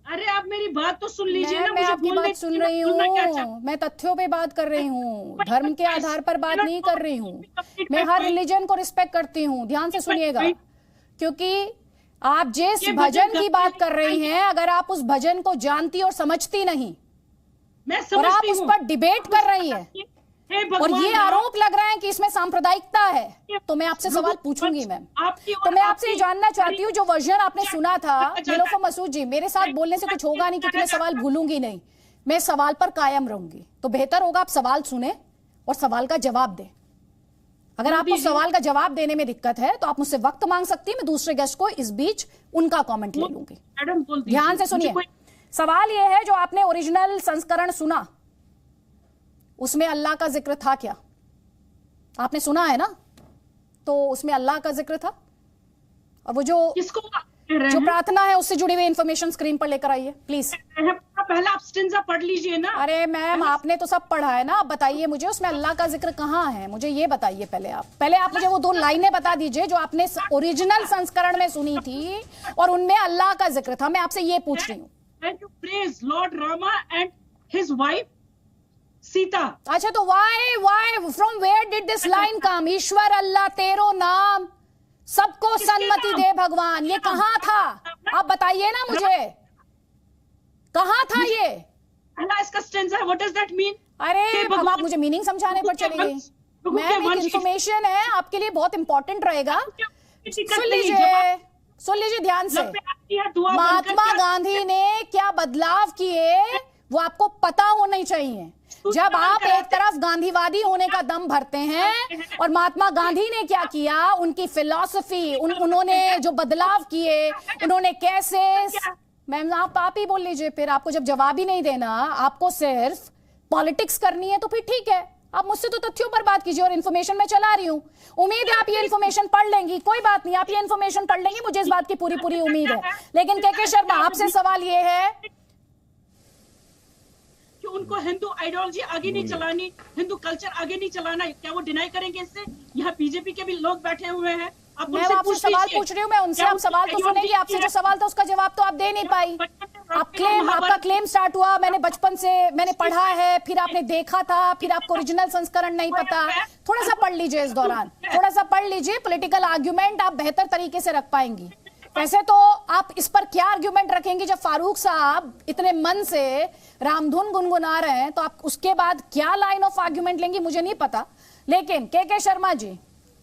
अरे आप मेरी बात तो सुन लीजिए ना। मैं आपकी बात सुन रही हूँ, मैं तथ्यों पे बात कर रही हूँ, धर्म के आधार पर बात नहीं कर रही हूँ। मैं हर रिलीजन को रिस्पेक्ट करती हूँ, ध्यान से सुनिएगा, क्योंकि आप जिस भजन की बात कर रही हैं, अगर आप उस भजन को जानती और समझती नहीं और आप उस पर डिबेट कर रही है और ये आरोप लग रहा है कि इसमें सांप्रदायिकता है, तो मैं आपसे सवाल पूछूंगी मैम। तो मैं आपसे जानना चाहती हूँ, जो वर्जन आपने सुना था, नीलोफर मसूद जी, मेरे साथ बोलने से कुछ होगा नहीं, क्योंकि मैं सवाल भूलूंगी नहीं, मैं सवाल पर कायम रहूंगी। तो बेहतर होगा आप सवाल सुने और सवाल का जवाब दें। अगर आपको सवाल का जवाब देने में दिक्कत है तो आप मुझसे वक्त मांग सकती है, मैं दूसरे गेस्ट को इस बीच उनका कॉमेंट ले लूंगी। ध्यान से सुनिए, सवाल यह है, जो आपने ओरिजिनल संस्करण सुना, उसमें अल्लाह का जिक्र था क्या? आपने सुना है ना? तो उसमें अल्लाह का जिक्र था, और वो जो प्रार्थना है उससे जुड़ी हुई इंफॉर्मेशन स्क्रीन पर लेकर आइए प्लीज। पहले आप स्टेंजा पढ़ लीजिए ना। अरे मैम, आपने तो सब पढ़ा है ना, आप बताइए मुझे उसमें अल्लाह का जिक्र कहाँ है, मुझे ये बताइए। पहले आप मुझे वो 2 लाइनें बता दीजिए जो आपने ओरिजिनल संस्करण में सुनी थी और उनमें अल्लाह का जिक्र था। मैं आपसे ये पूछ रही हूँ। Lord Rama and his wife Sita. अच्छा, तो why from where did this line come? ईश्वर अल्लाह तेरो नाम सबको सन्मति दे भगवान, ये कहाँ था? आप बताइए ना मुझे, कहाँ था ये? इसका stanza, what does that mean? अरे अब आप मुझे मीनिंग समझाने पर चली गई। मैम, एक इंफॉर्मेशन है आपके लिए, बहुत इंपॉर्टेंट रहेगा, सुन लीजिए ध्यान से। महात्मा गांधी ने क्या बदलाव किए वो आपको पता होना चाहिए। जब आप एक तरफ गांधीवादी होने का दम भरते हैं और महात्मा गांधी ने क्या किया, उनकी फिलॉसफी, उन्होंने जो बदलाव किए, उन्होंने कैसे। मैम आप ही बोल लीजिए फिर, आपको जब जवाब ही नहीं देना, आपको सिर्फ पॉलिटिक्स करनी है तो फिर ठीक है, आप मुझसे तो तथ्यों पर बात कीजिए और इन्फॉर्मेशन मैं चला रही हूं। उम्मीद है आप ये इन्फॉर्मेशन पढ़ लेंगी, कोई बात नहीं, आप ये इन्फॉर्मेशन पढ़ लेंगी, मुझे इस बात की पूरी उम्मीद है। लेकिन के शर्मा, आपसे सवाल ये है कि उनको हिंदू आइडियोलॉजी आगे नहीं चलानी, हिंदू कल्चर आगे नहीं चलाना, क्या वो डिनाई करेंगे इससे? यहाँ बीजेपी के भी लोग बैठे हुए हैं। मैं आपसे सवाल पूछ रही हूँ, मैं उनसे आप सवाल तो सुनेंगे। आपसे जो सवाल था उसका जवाब तो आप दे नहीं पाई। आपका क्लेम स्टार्ट हुआ, मैंने बचपन से मैंने पढ़ा है, फिर आपने देखा था, फिर आपको ओरिजिनल संस्करण नहीं पता। थोड़ा सा पढ़ लीजिए, इस दौरान थोड़ा सा पढ़ लीजिए, पॉलिटिकल आर्ग्यूमेंट आप बेहतर तरीके से रख पाएंगी। वैसे तो आप इस पर क्या आर्ग्यूमेंट रखेंगे, जब फारूक साहब इतने मन से रामधुन गुनगुना रहे हैं, तो आप उसके बाद क्या लाइन ऑफ आर्ग्यूमेंट लेंगी मुझे नहीं पता। लेकिन के शर्मा जी,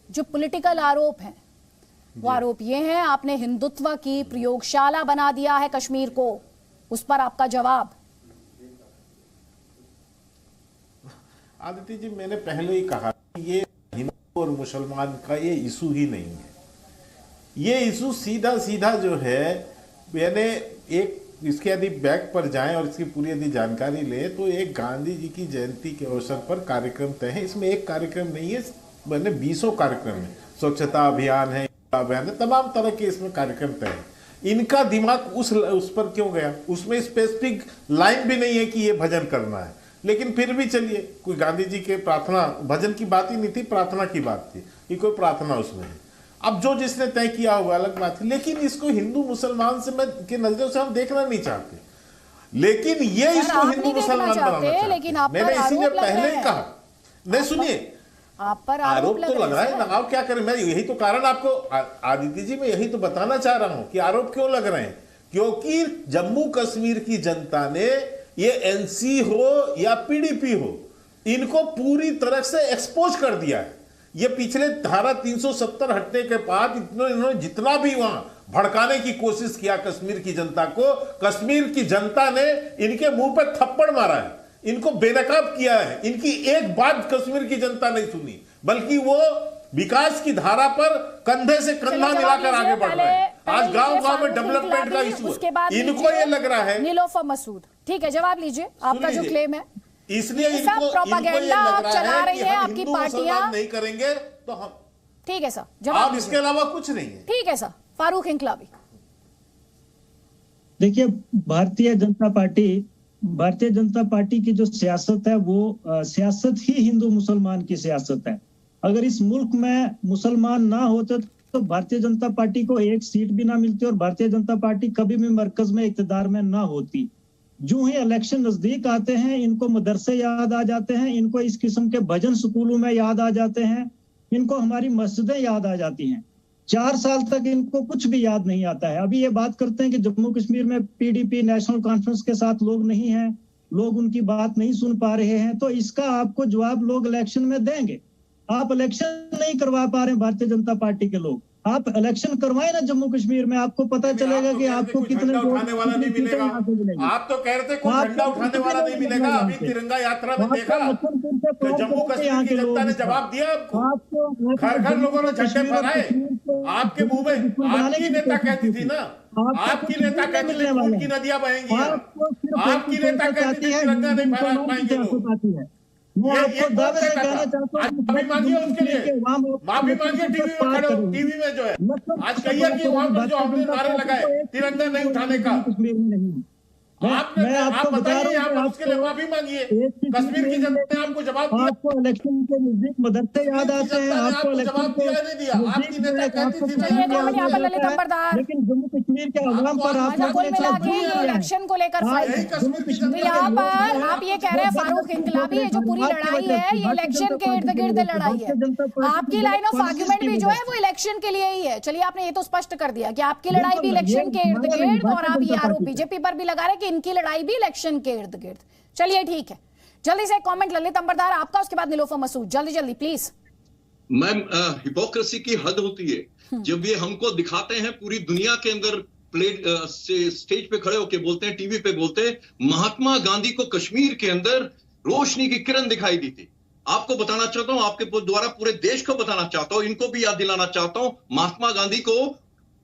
जो पॉलिटिकल आरोप हैं वो आरोप ये हैं, आपने हिंदुत्व की प्रयोगशाला बना दिया है कश्मीर को, उस पर आपका जवाब। आदित्य जी, मैंने पहले ही कहा ये हिंदू और मुसलमान का ये इशू ही नहीं है। ये इशू सीधा जो है, मैंने एक इसके यदि बैक पर जाएं और इसकी पूरी यदि जानकारी ले, तो एक गांधी जी की जयंती के अवसर पर कार्यक्रम तय है। इसमें एक कार्यक्रम नहीं है, मैंने 20 कार्यक्रम है, स्वच्छता अभियान है, अभियान है, तमाम तरह के इसमें कार्यक्रम तय है। इनका दिमाग उस पर क्यों गया? उसमें स्पेसिफिक लाइन भी नहीं है कि ये भजन करना है, लेकिन फिर भी चलिए, कोई गांधी जी के प्रार्थना भजन की बात ही नहीं थी, प्रार्थना की बात थी कि कोई प्रार्थना उसमें है। अब जो जिसने तय किया हुआ अलग बात है, लेकिन इसको हिंदू मुसलमान से के नजरों से हम देखना नहीं चाहते, लेकिन ये इसको हिंदू मुसलमान बनाना चाहते हैं। मैंने इसीलिए पहले ही कहा, नहीं सुनिए, आप पर आरोप तो लग रहा है ना, आप क्या करें? मैं यही तो कारण आपको आदित्य जी, मैं यही तो बताना चाह रहा हूं कि आरोप क्यों लग रहे हैं, क्योंकि जम्मू कश्मीर की जनता ने, ये एनसी हो या पीडीपी हो, इनको पूरी तरह से एक्सपोज कर दिया है। ये पिछले धारा 370 हटने के बाद इन्होंने जितना भी वहां भड़काने की कोशिश किया कश्मीर की जनता को, कश्मीर की जनता ने इनके मुंह पे थप्पड़ मारा है, इनको बेनकाब किया है। इनकी एक बात कश्मीर की जनता नहीं सुनी, बल्कि वो विकास की धारा पर कंधे से कंधा मिलाकर आगे बढ़ रहे हैं। आज गांव-गांव में डेवलपमेंट का इशू है, इनको ये लग रहा है। नीलोफर मसूद, ठीक है, जवाब लीजिए, आपका जो क्लेम है, इसलिए इनको प्रोपेगेंडा आप चला रही है, आपकी पार्टियां नहीं करेंगे तो हम, ठीक है सर, जवाब इसके अलावा कुछ नहीं है। ठीक है सर। फारूक इंकलाबी, देखिए, भारतीय जनता पार्टी की जो सियासत है वो सियासत ही हिंदू मुसलमान की सियासत है। अगर इस मुल्क में मुसलमान ना होते तो भारतीय जनता पार्टी को एक सीट भी ना मिलती और भारतीय जनता पार्टी कभी भी मरकज में इक्तदार में ना होती। जो ही इलेक्शन नजदीक आते हैं, इनको मदरसे याद आ जाते हैं, इनको इस किस्म के भजन स्कूलों में याद आ जाते हैं, इनको हमारी मस्जिदें याद आ जाती हैं। 4 साल तक इनको कुछ भी याद नहीं आता है। अभी ये बात करते हैं कि जम्मू कश्मीर में पीडीपी नेशनल कॉन्फ्रेंस के साथ लोग नहीं हैं, लोग उनकी बात नहीं सुन पा रहे हैं, तो इसका आपको जवाब लोग इलेक्शन में देंगे। आप इलेक्शन नहीं करवा पा रहे भारतीय जनता पार्टी के लोग, आप इलेक्शन करवाएं ना जम्मू कश्मीर में, आपको पता चलेगा कि आपको कितने उठाने वाला नहीं मिलेगा। आप तो कह रहे थे कोई झंडा उठाने वाला नहीं मिलेगा, अभी तिरंगा यात्रा में देखा तो जम्मू कश्मीर की जनता ने जवाब दिया आपको, घर घर लोगों ने झंडे फहराए आपके मुंह में। आपकी नेता कहती थी ना, आपकी नेता कहती थी खून की नदियां बहेंगी, आपकी नेता कहती थी तिरंगा नहीं फहरा पाएंगे लोग। मैं आपको दावे से कहना चाहता हूं, माफी मांगिए उसके लिए, माफी मांगिए, टीवी में खड़े हो, टीवी में जो है आज कहिए कि वहां पर जो हमने नारे लगाए तिरंगा नहीं उठाने का, आप बताइए, आप उसके लिए माफी मांगिए। कश्मीर की जनता ने आपको जवाब दिया, आपको इलेक्शन के नजदीक मदरसे याद आते हैं, आपको जवाब दिया नहीं दिया, आपकी नेता कहती थी लेकिन जम्मू कश्मीर के अवाम पर इलेक्शन को लेकर तो यहाँ पर आप ये कह रहे हैं फारूक इंकलाबी, ये जो पूरी लड़ाई है ये इलेक्शन के इर्द गिर्द लड़ाई है। आपकी लाइन ऑफ आर्ग्यूमेंट भी जो है वो इलेक्शन के लिए ही है। चलिए, आपने ये तो स्पष्ट कर दिया कि आपकी लड़ाई भी इलेक्शन के इर्द गिर्द, और आप ये आरोप बीजेपी पर भी लगा रहे हैं कि इनकी लड़ाई भी इलेक्शन के इर्द गिर्द। चलिए ठीक है, जल्दी से कमेंट ललित अंबरदार आपका, उसके बाद नीलोफर मसूद, जल्दी जल्दी प्लीज। मैम, हिपोक्रेसी की हद होती है जब ये हमको दिखाते हैं पूरी दुनिया के अंदर स्टेज पे खड़े होके बोलते हैं, टीवी पे बोलते हैं महात्मा गांधी को कश्मीर के अंदर रोशनी की किरण दिखाई दी थी। आपको बताना चाहता हूं, आपके द्वारा पूरे देश को बताना चाहता हूं, इनको भी याद दिलाना चाहता हूं, महात्मा गांधी को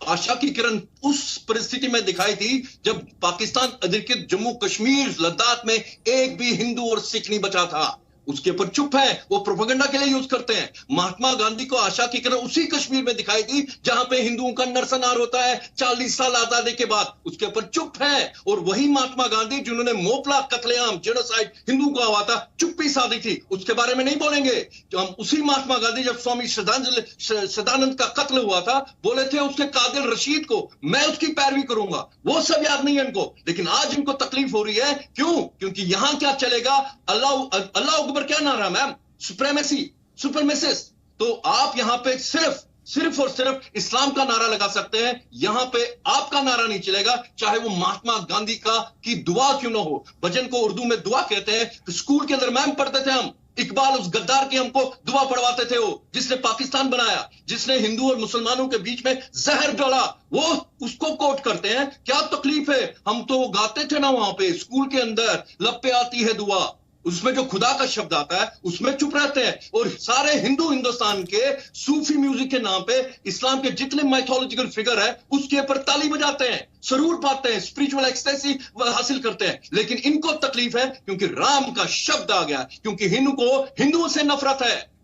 आशा की किरण उस परिस्थिति में दिखाई थी जब पाकिस्तान अधिकृत जम्मू कश्मीर लद्दाख में एक भी हिंदू और सिख नहीं बचा था। उसके ऊपर चुप है, वो प्रोपेगेंडा के लिए यूज करते हैं। महात्मा गांधी को आशा की किरण उसी कश्मीर में दिखाई दी जहां पे हिंदुओं का नरसंहार होता है 40 साल आजादी के बाद, उसके ऊपर चुप है। और वही महात्मा गांधी जिन्होंने मोपला कत्लेआम जेनोसाइड हिंदुओं को हुआ था, चुप्पी साधी थी, उसके बारे में नहीं बोलेंगे। तो हम उसी महात्मा गांधी जब स्वामी सदानंद का कत्ल हुआ था, बोले थे उसके कादिल रशीद को मैं उसकी पैरवी करूंगा, वो सब याद नहीं है इनको। लेकिन आज इनको तकलीफ हो रही है, क्यों? क्योंकि यहां क्या चलेगा, अल्लाह पर क्या नारा मैम, सुप्रीमेसी, सुपरमेसिस्ट। तो आप यहां पे सिर्फ और सिर्फ इस्लाम का नारा लगा सकते हैं, यहां पे आपका नारा नहीं चलेगा, चाहे वो महात्मा गांधी का की दुआ क्यों ना हो। भजन को उर्दू में दुआ कहते हैं। तो स्कूल के अंदर मैम पढ़ते थे हम, इकबाल उस गद्दार की हमको दुआ पढ़वाते थे, वो जिसने पाकिस्तान बनाया, जिसने हिंदू और मुसलमानों के बीच में जहर डाला, वो उसको कोट करते हैं। क्या तकलीफ है? हम तो गाते थे ना वहां पे स्कूल के अंदर, लब पे आती है दुआ, उसमें जो खुदा का शब्द आता है उसमें चुप रहते हैं। और सारे हिंदुस्तान के सूफी म्यूजिक के नाम पे इस्लाम के जितने माइथोलॉजिकल फिगर है उसके ऊपर ताली बजाते हैं, सरूर पाते हैं, स्पिरिचुअल एक्सटेसी हासिल करते हैं। लेकिन इनको तकलीफ है क्योंकि राम का शब्द आ गया, क्योंकि हिंदुओं से नफरत है।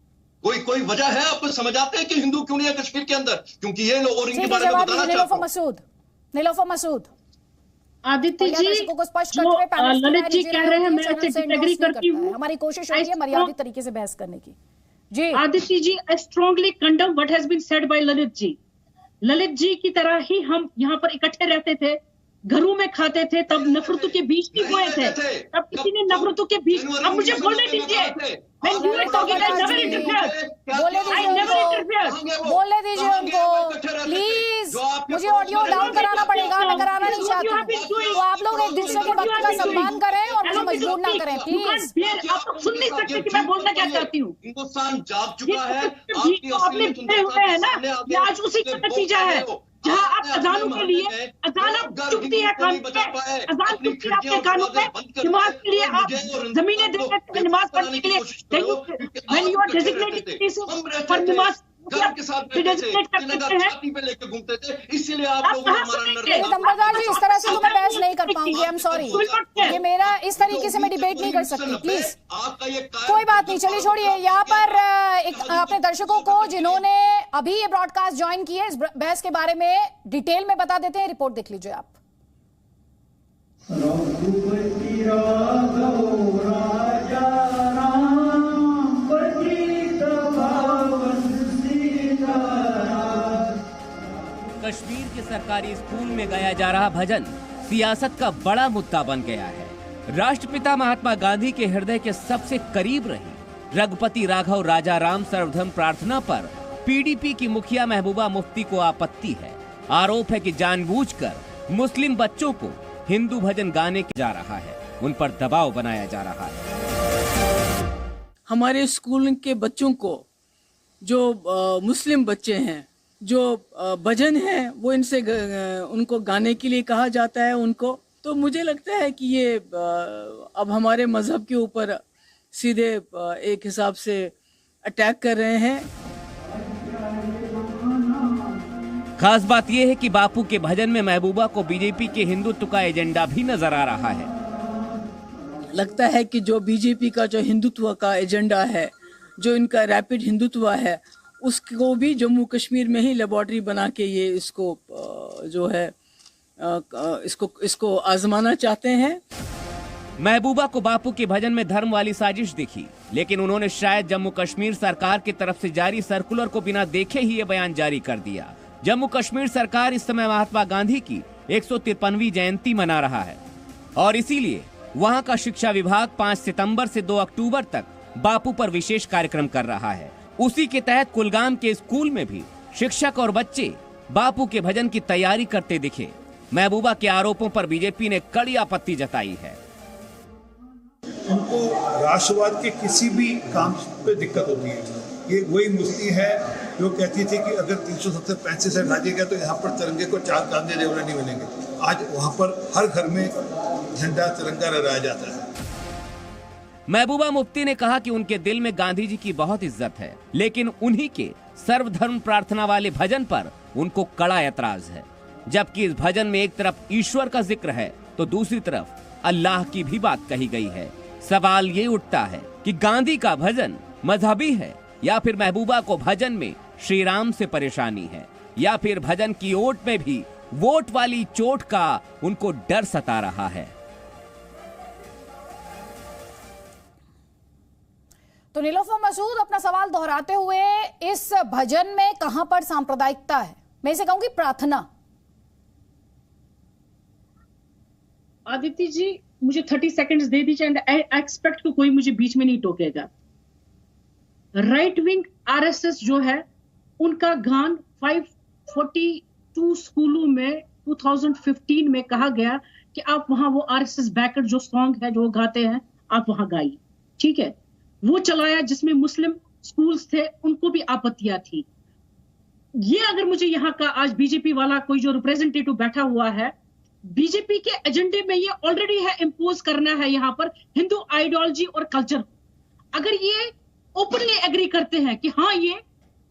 कोई वजह है? आप समझ आते हैं कि हिंदू क्यों नहीं है कश्मीर के अंदर? क्योंकि ये लोग और इनके ठीक है, बारे में जवाब बताना दीजिए चाहता नीलोफर मसूद। आदित्य जी, दर्शकों को स्पष्ट जो करते हुए पैनलिस्ट ललित जी लीजिए, कह रहे हैं, मैं चैनल इससे से डिसएग्री endorse नहीं करती करता है। हूँ। हमारी कोशिश होती है मर्यादित तरीके से बहस करने की। जी Aditya ji, I strongly condemn what has been said by Lalit ji. Lalit ji की तरह ही हम यहाँ पर इकट्ठे रहते थे, घरों में खाते थे, तब नफरतों के बीज नहीं बोए थे, तब किसी ने नफरतों के बीज। अब मुझे बोलने दीजिए। When you were talking, I never interfered. I never interfered. बोलने दीजिए उनको प्लीज। मुझे ऑडियो डाउन कराना पड़ेगा, मैं कराना नहीं चाहती हूँ। तो आप लोग एक दूसरे के वक्त का सम्मान करें और मुझे मजबूर ना करें प्लीज। आप लोग सुन नहीं सकते कि मैं बोलना क्या चाहती हूँ। हिंदुस्तान जाग चुका है, आपने दिए हुए हैं ना, ये आज उसी का नतीजा है। जहाँ आप अजानों के लिए अजान आप चुकती है कान पे, अजान चुकती है आपके कानों पे। नमाज के लिए आप जमीनें दे देते हैं नमाज पढ़ने के लिए। When you are designated places for नमाज के साथ पे लेके घूमते थे, इसीलिए आप लोग नंबरदार जी, इस तरह से तो मैं बहस नहीं कर पाऊंगी। आई एम सॉरी, ये मेरा इस तरीके से मैं डिबेट नहीं कर सकती प्लीज। कोई बात नहीं, चलिए छोड़िए। यहाँ पर अपने दर्शकों को जिन्होंने अभी ये ब्रॉडकास्ट ज्वाइन किए, इस बहस के बारे में डिटेल में बता देते हैं। रिपोर्ट देख लीजिए आप। कश्मीर के सरकारी स्कूल में गाया जा रहा भजन सियासत का बड़ा मुद्दा बन गया है। राष्ट्रपिता महात्मा गांधी के हृदय के सबसे करीब रही रघुपति राघव राजा राम सर्वधर्म प्रार्थना पर पीडीपी की मुखिया महबूबा मुफ्ती को आपत्ति है। आरोप है कि जानबूझकर मुस्लिम बच्चों को हिंदू भजन गाने जा रहा है, उन पर दबाव बनाया जा रहा है। हमारे स्कूल के बच्चों को जो मुस्लिम बच्चे हैं, जो भजन है वो इनसे उनको गाने के लिए कहा जाता है उनको। तो मुझे लगता है कि ये अब हमारे मजहब के ऊपर सीधे एक हिसाब से अटैक कर रहे हैं। खास बात यह है कि बापू के भजन में महबूबा को बीजेपी के हिंदुत्व का एजेंडा भी नजर आ रहा है। लगता है कि जो बीजेपी का जो हिंदुत्व का एजेंडा है, जो इनका रैपिड हिंदुत्व है, उसको भी जम्मू कश्मीर में ही लेबोरेटरी बना के ये इसको जो है इसको आजमाना चाहते हैं। महबूबा को बापू के भजन में धर्म वाली साजिश दिखी, लेकिन उन्होंने शायद जम्मू कश्मीर सरकार की तरफ से जारी सर्कुलर को बिना देखे ही ये बयान जारी कर दिया। जम्मू कश्मीर सरकार इस समय महात्मा गांधी की 153वीं जयंती मना रहा है और इसीलिए वहां का शिक्षा विभाग 5 सितंबर से 2 अक्टूबर तक बापू पर विशेष कार्यक्रम कर रहा है। उसी के तहत कुलगाम के स्कूल में भी शिक्षक और बच्चे बापू के भजन की तैयारी करते दिखे। महबूबा के आरोपों पर बीजेपी ने कड़ी आपत्ति जताई है। उनको राष्ट्रवाद के किसी भी काम पे दिक्कत होती है। ये वही मुफ्ती है जो कहती थी कि अगर 370 पैंसी से भागेगा तो यहाँ पर तिरंगे को 4 कांधे देवरा नहीं मिलेंगे। आज वहाँ पर हर घर में झंडा तिरंगा लहराया जाता है। महबूबा मुफ्ती ने कहा कि उनके दिल में गांधी जी की बहुत इज्जत है, लेकिन उन्हीं के सर्वधर्म प्रार्थना वाले भजन पर उनको कड़ा ऐतराज है। जबकि इस भजन में एक तरफ ईश्वर का जिक्र है तो दूसरी तरफ अल्लाह की भी बात कही गई है। सवाल ये उठता है कि गांधी का भजन मजहबी है या फिर महबूबा को भजन में श्री राम से परेशानी है, या फिर भजन की ओट में भी वोट वाली चोट का उनको डर सता रहा है। तो नीलोफर मसूद अपना सवाल दोहराते हुए, इस भजन में कहां पर सांप्रदायिकता है? मैं इसे कहूंगी प्रार्थना। आदित्य जी, मुझे 30 सेकंड्स दे दीजिए एंड आई एक्सपेक्ट कि कोई मुझे बीच में नहीं टोकेगा। राइट विंग आरएसएस जो है, उनका गान 542 स्कूलों में 2015 में कहा गया कि आप वहां वो आरएसएस बैकर जो सॉन्ग है जो गाते हैं आप वहां गाइए, ठीक है। वो चलाया जिसमें मुस्लिम स्कूल्स थे, उनको भी आपत्तियां थी। ये अगर मुझे यहाँ का आज बीजेपी वाला कोई जो रिप्रेजेंटेटिव बैठा हुआ है, बीजेपी के एजेंडे में ये ऑलरेडी है, इंपोज करना है यहाँ पर हिंदू आइडियोलॉजी और कल्चर। अगर ये ओपनली एग्री करते हैं कि हाँ ये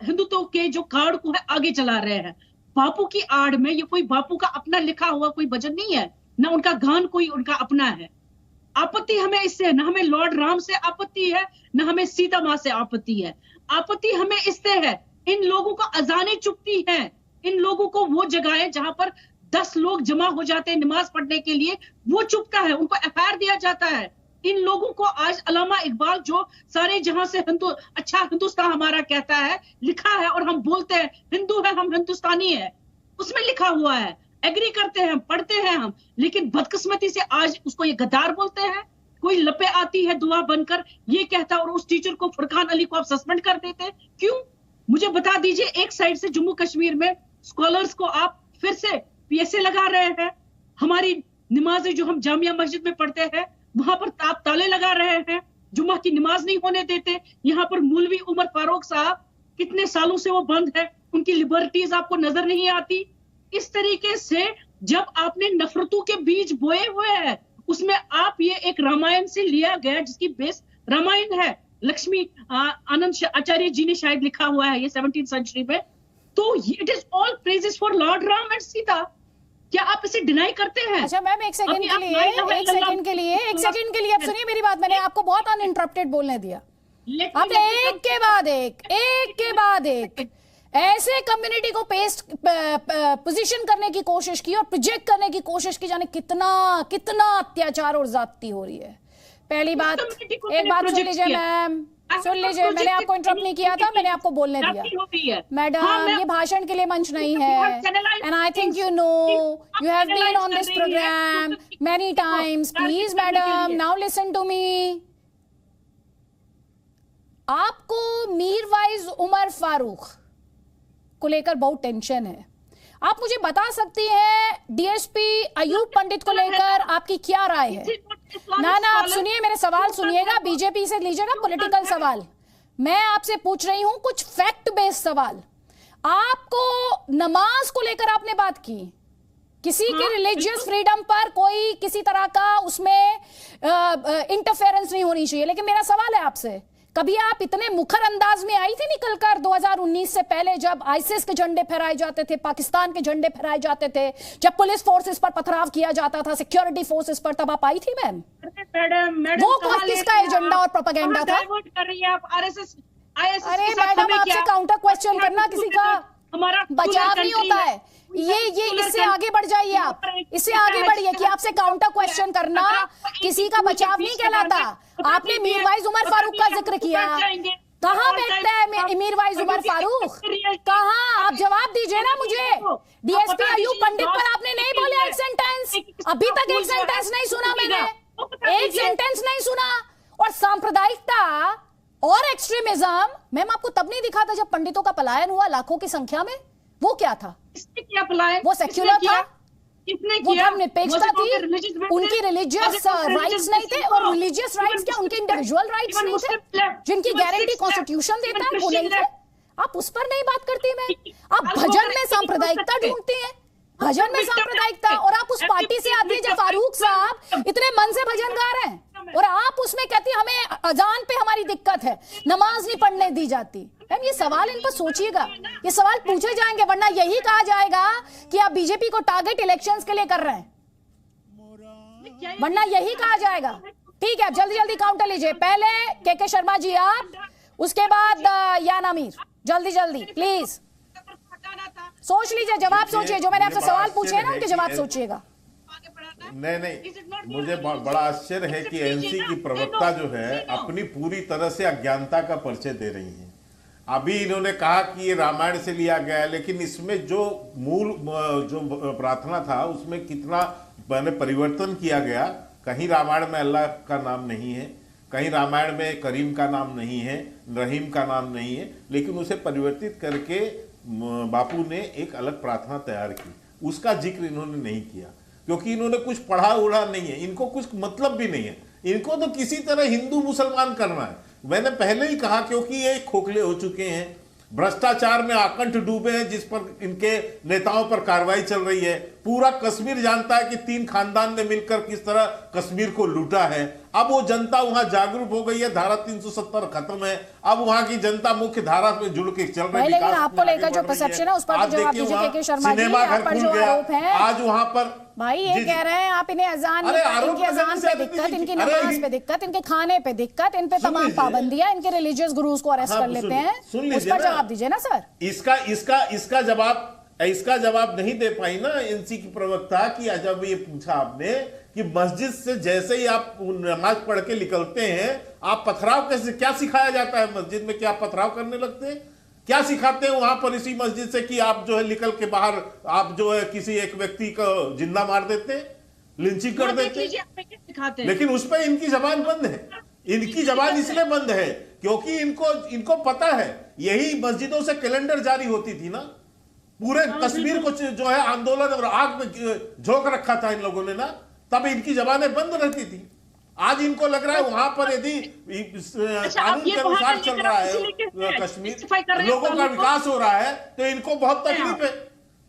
हिंदुत्व के जो कार्ड को है आगे चला रहे हैं, बापू की आड़ में ये कोई बापू का अपना लिखा हुआ कोई भजन नहीं है, ना उनका गान कोई उनका अपना है। आपत्ति हमें इससे है, न हमें लॉर्ड राम से आपत्ति है, न हमें सीता माँ से आपत्ति है। आपत्ति हमें इससे है, इन लोगों को अजानें चुभती हैं, इन लोगों को वो जगह है जहां पर 10 लोग जमा हो जाते हैं नमाज पढ़ने के लिए, वो चुभता है, उनको एफआईआर दिया जाता है। इन लोगों को आज अल्लामा इकबाल जो सारे जहां से अच्छा हिंदुस्तान हमारा कहता है, लिखा है, और हम बोलते हैं हिंदू है, हम हिंदुस्तानी है, उसमें लिखा हुआ है, एग्री करते हैं, पढ़ते हैं हम, लेकिन बदकिस्मती से आज उसको ये गद्दार बोलते हैं। कोई लपे आती है दुआ बनकर, ये कहता है, और उस टीचर को, फुरकान अली को आप सस्पेंड कर देते हैं, क्यों? मुझे बता दीजिए। एक साइड से जम्मू कश्मीर में स्कॉलर्स को आप फिर से पीएसए लगा रहे हैं, हमारी नमाजें जो हम जामिया मस्जिद में पढ़ते हैं वहां पर ताले लगा रहे हैं, जुम्मा की नमाज नहीं होने देते। यहाँ पर मौलवी उमर फारूक साहब कितने सालों से वो बंद है, उनकी लिबर्टीज आपको नजर नहीं आती। इस तरीके से जब आपने नफरतों के बीज बोए हुए हैं, उसमें आप ये एक रामायण से लिया गया जिसकी बेस रामायण है, लक्ष्मी आनंद आचार्य जी ने शायद लिखा हुआ है ये 17th सेंचुरी में, तो it is all praises for Lord Ram and Sita. क्या आप इसे डिनाई करते हैं? अच्छा मैम, एक सेकंड के लिए आप सुनिए मेरी बात, मैंने आपको बहुत अनइंटरप्टेड बोलने दिया। आपने एक के बाद एक ऐसे कम्युनिटी को पोजीशन करने की कोशिश की और प्रोजेक्ट करने की कोशिश की, जाने कितना अत्याचार और ज्यादती हो रही है। पहली बात, एक बात सुन लीजिए मैम, सुन लीजिए, मैंने आपको इंटरप्ट नहीं किया था, मैंने आपको बोलने दिया। मैडम, ये भाषण के लिए मंच नहीं है, and I think you have been on this programme many times. Please madam, now listen to me. आपको मीरवाइज उमर फारूक को लेकर बहुत टेंशन है। आप मुझे बता सकती हैं डीएसपी अयूब पंडित को लेकर आपकी क्या राय है? ना आप सुनिए, मेरे सवाल सुनिएगा, बीजेपी से लीजिएगा पॉलिटिकल सवाल। मैं आपसे पूछ रही हूं कुछ फैक्ट बेस्ड सवाल। आपको नमाज को लेकर आपने बात की, किसी के रिलीजियस फ्रीडम पर कोई किसी तरह का उसमें इंटरफेरेंस नहीं होनी चाहिए, लेकिन मेरा सवाल है आपसे, कभी आप इतने मुखर अंदाज में आई थी निकलकर 2019 से पहले, जब आईसिस के झंडे फहराए जाते थे, पाकिस्तान के झंडे फहराए जाते थे, जब पुलिस फोर्सेस पर पथराव किया जाता था, सिक्योरिटी फोर्सेस पर, तब आप आई थी मैम? मैडम वो किसका एजेंडा और प्रोपेगेंडा था? कर रही है आप आरएसएस। अरे मैडम, आपसे काउंटर क्वेश्चन करना किसी का बचाव नहीं होता है। ये इससे आगे बढ़ जाइए, आप इससे आगे बढ़िए कि आपसे काउंटर क्वेश्चन करना किसी का बचाव नहीं कहलाता। आपने मीरवाइज उमर फारूक का जिक्र किया, कहाँ बैठता है मीरवाइज उमर फारूक? कहाँ? आप जवाब दीजिए ना मुझे। डीएसपी अयूब पंडित पर आपने नहीं बोले एक सेंटेंस, अभी तक एक सेंटेंस नहीं सुना मैंने, एक सेंटेंस नहीं सुना। और सांप्रदायिकता और एक्सट्रीमिज्म मैम आपको तब नहीं दिखा था जब पंडितों का पलायन हुआ लाखों की संख्या में? वो क्या था? क्या पलायन? वो सेक्युलर था, वो धर्मनिरपेक्षता थी, उनकी रिलीजियस राइट्स नहीं थे। और रिलीजियस राइट्स क्या उनके इंडिविजुअल राइट्स नहीं थे जिनकी गारंटी कॉन्स्टिट्यूशन देता है? वो नहीं थे। आप उस पर नहीं बात करती मैं। आप भजन में सांप्रदायिकता ढूंढती हैं, भजन में सांप्रदायिकता, और आप उस पार्टी से आती है जब फारूक साहब इतने मन से भजन गा रहे हैं, और आप उसमें कहती हमें अजान पे हमारी दिक्कत है, नमाज नहीं पढ़ने दी जाती। मैम ये सवाल इन पर सोचिएगा, ये सवाल पूछे जाएंगे, वरना यही कहा जाएगा कि आप बीजेपी को टारगेट इलेक्शंस के लिए कर रहे हैं, वरना यही कहा जाएगा। ठीक है, आप जल्दी जल्दी काउंटर लीजिए। पहले के शर्मा जी आप, उसके बाद याना मीर, जल्दी जल्दी प्लीज सोच लीजिए, जवाब सोचिए। जो मैंने आपसे सवाल पूछे हैं ना उनके जवाब सोचिएगा। नहीं, मुझे बड़ा आश्चर्य है कि एनसी की प्रवक्ता जो है अपनी पूरी तरह से अज्ञानता का परिचय दे रही है। अभी इन्होंने कहा कि ये रामायण से लिया गया है, लेकिन इसमें जो मूल जो प्रार्थना था उसमें कितना मैंने परिवर्तन किया गया। कहीं रामायण में अल्लाह का नाम नहीं है, कहीं रामायण में करीम का नाम नहीं है, रहीम का नाम नहीं है, लेकिन उसे परिवर्तित करके बापू ने एक अलग प्रार्थना तैयार की, उसका जिक्र इन्होंने नहीं किया, क्योंकि इन्होंने कुछ पढ़ा उड़ा नहीं है, इनको कुछ मतलब भी नहीं है। इनको तो किसी तरह हिंदू मुसलमान करना है। मैंने पहले ही कहा, क्योंकि ये खोखले हो चुके हैं, भ्रष्टाचार में आकंठ डूबे हैं, जिस पर इनके नेताओं पर कार्रवाई चल रही है, पूरा कश्मीर जानता है कि 3 खानदान ने मिलकर किस तरह कश्मीर को लूटा है। अब वो जनता वहां जागरूक हो गई है, धारा 370 खत्म है, अब वहां की जनता मुख्य धारा में जुड़ के चल रही है। लेकिन आपको लेकर जो परसेप्शन है उस पर तो जवाब दीजिए के शर्मा जी, आप पर जो आरोप है आज वहां पर भाई ये कह रहे हैं आप इन्हें अजान, इनकी अजान पे दिक्कत, इनकी नमाज पे दिक्कत, इनके खाने पे दिक्कत, इन पे तमाम पाबंदियां, इनके रिलीजियस गुरुज को अरेस्ट कर लेते हैं, उस पर जवाब दीजिए ना सर। इसका जवाब नहीं दे पाई ना एनसी की प्रवक्ता कि जब ये पूछा आपने कि मस्जिद से जैसे ही आप नमाज पढ़ के निकलते हैं आप पथराव कैसे, क्या सिखाया जाता है मस्जिद में, क्या पथराव करने लगते हैं, क्या सिखाते हैं वहां पर इसी मस्जिद से कि आप जो है निकल के बाहर आप जो है किसी एक व्यक्ति को जिंदा मार देते हैं, लिंचिंग कर देते हैं। लेकिन उस पर इनकी जबान बंद है। इनकी जबान इसलिए बंद है क्योंकि इनको पता है यही मस्जिदों से कैलेंडर जारी होती थी ना, पूरे कश्मीर को जो है आंदोलन और आग में झोंक रखा था इन लोगों ने ना, तब इनकी जबानें बंद रहती थी। आज इनको लग रहा है वहां पर यदि कानून के अनुसार चल रहा है कश्मीर, लोगों का विकास हो रहा है, तो इनको बहुत तकलीफ है,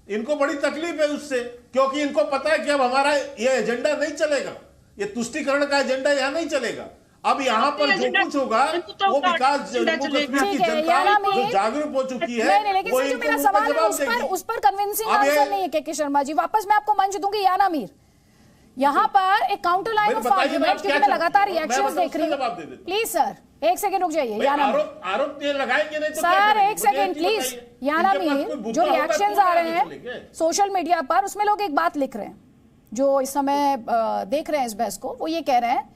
इनको बड़ी तकलीफ है उससे, क्योंकि इनको पता है कि अब हमारा ये एजेंडा नहीं चलेगा, ये तुष्टीकरण का एजेंडा यहाँ नहीं चलेगा। अब यहाँ पर जो कुछ होगा वो विकास जम्मू कश्मीर की जनता जो जागरूक हो चुकी है, लेकिन जो मेरा सवाल है उस पर कन्विंसिंग आंसर नहीं है के शर्मा जी। वापस मैं आपको मंच दूंगी याना मीर, यहाँ पर एक काउंटर लाइन ऑफ आर्गुमेंट, क्योंकि मैं लगातार रिएक्शंस देख रही हूँ। प्लीज सर एक सेकंड रुक जाइए याना आरोप लगाएंगे नहीं तो सर, एक सेकंड प्लीज याना मीर। जो रिएक्शंस आ रहे हैं सोशल मीडिया पर उसमें लोग एक बात लिख रहे हैं, जो इस समय देख रहे हैं इस बहस को, वो ये कह रहे हैं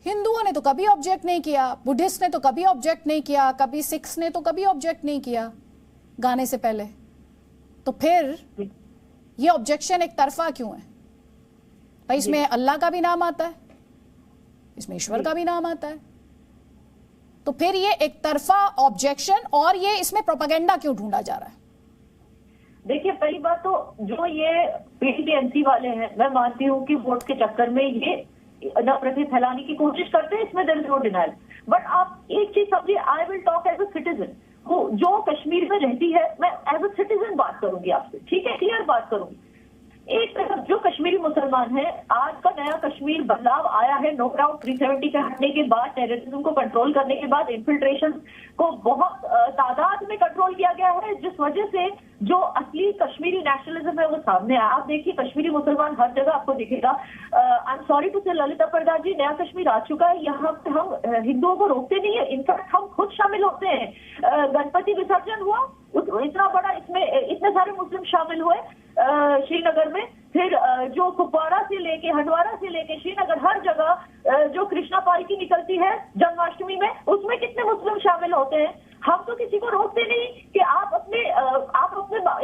हिंदुओं ने तो कभी ऑब्जेक्ट नहीं किया, बुद्धिस्ट ने तो कभी ऑब्जेक्ट नहीं किया, कभी सिख्स ने तो कभी ऑब्जेक्ट नहीं किया गाने से पहले, तो फिर ये ऑब्जेक्शन एक तरफा क्यों है भाई? इसमें अल्लाह का भी नाम आता है, इसमें ईश्वर का भी नाम आता है, तो फिर ये एक तरफा ऑब्जेक्शन और ये इसमें प्रोपेगेंडा क्यों ढूंढा जा रहा है? देखिए पहली बात तो जो ये पीटीएमसी वाले हैं, मैं मानती हूँ कि वोट के चक्कर में ये नफरत फैलाने की कोशिश करते हैं, इसमें there is no denial, but आप एक चीज समझिए, I will talk as a citizen जो कश्मीर में रहती है, मैं एज अ सिटीजन बात करूंगी आपसे, ठीक है, क्लियर बात करूंगी। एक तरफ जो कश्मीरी मुसलमान है, आज का नया कश्मीर बदलाव आया है, नो डाउट 370 के हटने के बाद, टेररिज्म को कंट्रोल करने के बाद, इन्फिल्ट्रेशन को बहुत तादाद में कंट्रोल किया गया है, जिस वजह से जो असली कश्मीरी नेशनलिज्म है वो सामने आया। आप देखिए कश्मीरी मुसलमान हर जगह आपको दिखेगा। आई एम सॉरी टू से ललित अपरदास जी, नया कश्मीर आ चुका है, यहाँ पे हम हिंदुओं को रोकते नहीं है, इनफैक्ट हम खुद शामिल होते हैं। गणपति विसर्जन हुआ, इतना बड़ा, इसमें इतने सारे मुस्लिम शामिल हुए श्रीनगर में, फिर जो कुपवाड़ा से लेके हंडवाड़ा से लेके श्रीनगर हर जगह जो कृष्णा पालकी निकलती है जन्माष्टमी में, उसमें कितने मुस्लिम शामिल होते हैं। हम तो किसी को रोकते नहीं कि आप अपने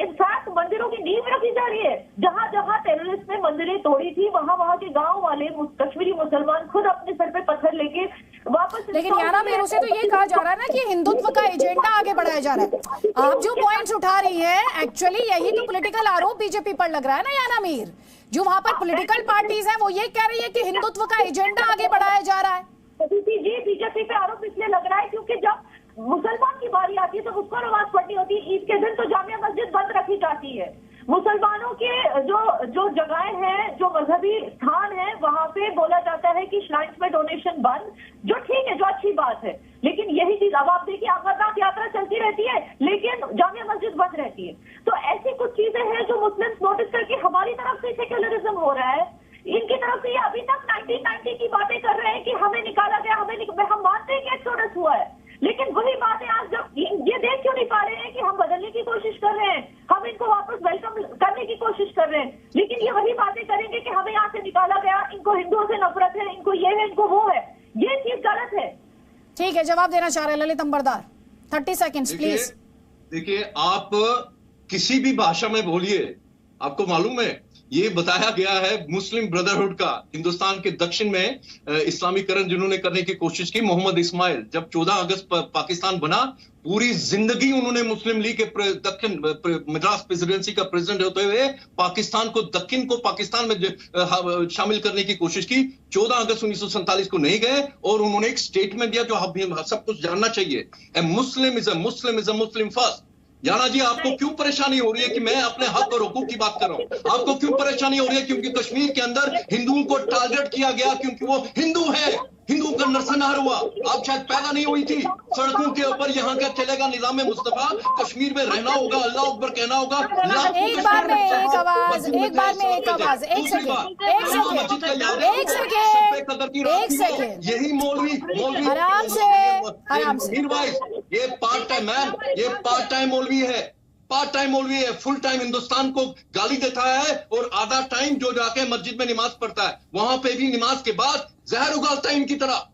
इनफैक्ट मंदिरों की नींव रखी जा रही है, जहां जहां टेररिस्ट ने मंदिरें तोड़ी थी वहां के गांव वाले कश्मीरी मुसलमान खुद अपने सर पे पत्थर लेके वापस। लेकिन याना मीर, उसे तो ये कहा जा रहा है ना कि हिंदुत्व का एजेंडा आगे बढ़ाया जा रहा है। आप जो पॉइंट्स उठा रही है एक्चुअली यही तो पॉलिटिकल आरोप बीजेपी पर लग रहा है ना याना मीर। जो वहां पर पॉलिटिकल पार्टीज हैं वो ये कह रही है कि हिंदुत्व का एजेंडा आगे बढ़ाया जा रहा है। जी, बीजेपी पे आरोप इसलिए लग रहा है क्योंकि जब मुसलमान की बारी आती है तो उसको नमाज पढ़नी होती है, ईद के दिन तो जामिया मस्जिद बंद रखी जाती है। मुसलमानों के जो जगहें हैं, जो मजहबी स्थान है, वहां पे बोला जाता है कि श्राइन्स में डोनेशन बंद, जो ठीक है, जो अच्छी बात है, लेकिन यही चीज अब आप देखिए अमरनाथ यात्रा चलती रहती है लेकिन जामिया मस्जिद बंद रहती है। तो ऐसी कुछ चीजें हैं जो मुस्लिम नोटिस करके हमारी तरफ से सेक्युलरिज्म हो रहा है, इनकी तरफ से ये अभी तक 1990 की बातें कर रहे हैं कि हमें निकाला गया, हम मानते हैं कि एक्सोडस हुआ है, लेकिन वही बात है आज जब ये देख क्यों नहीं पा रहे हैं कि हम बदलने की कोशिश कर रहे हैं, हम इनको वापस वेलकम करने की कोशिश कर रहे हैं, लेकिन ये वही बातें करेंगे कि हमें यहाँ से निकाला गया, इनको हिंदुओं से नफरत है, इनको ये है, इनको वो है, ये चीज गलत है। ठीक है, जवाब देना चाह रहे हैं ललित अंबरदार, 30 सेकेंड्स प्लीज। देखिए आप किसी भी भाषा में बोलिए, आपको मालूम है ये बताया गया है मुस्लिम ब्रदरहुड का, हिंदुस्तान के दक्षिण में इस्लामीकरण जिन्होंने करने की कोशिश की, मोहम्मद इस्माइल, जब 14 अगस्त पाकिस्तान बना, पूरी जिंदगी उन्होंने मुस्लिम लीग के दक्षिण मद्रास प्रेसिडेंसी का प्रेसिडेंट होते हुए पाकिस्तान को, दक्षिण को पाकिस्तान में शामिल करने की कोशिश की। 14 अगस्त 1947 को नहीं गए और उन्होंने एक स्टेटमेंट दिया जो सब कुछ जानना चाहिए, ए Muslim is a Muslim first. याना जी, आपको क्यों परेशानी हो रही है कि मैं अपने हक और हुकूक की बात कर रहा हूं? आपको क्यों परेशानी हो रही है क्योंकि कश्मीर के अंदर हिंदुओं को टारगेट किया गया क्योंकि वो हिंदू है, हिंदू का नरसंहार हुआ? आप शायद पैदा नहीं हुई थी। सड़कों के ऊपर यहाँ का चलेगा निजाम मुस्तफा, कश्मीर में रहना होगा, अल्लाह अकबर कहना होगा। एक बार में एक आवाज, एक बार में एक आवाज, एक सेकंड, यही मौलवी आराम से ये पार्ट टाइम मैन, ये पार्ट टाइम मौलवी है, पार्ट टाइम मौलवी है। फुल टाइम हिंदुस्तान को गाली देता है और आधा टाइम जो जाके मस्जिद में नमाज पढ़ता है, वहां पे भी नमाज के बाद जहर उगालता है इनकी तरह।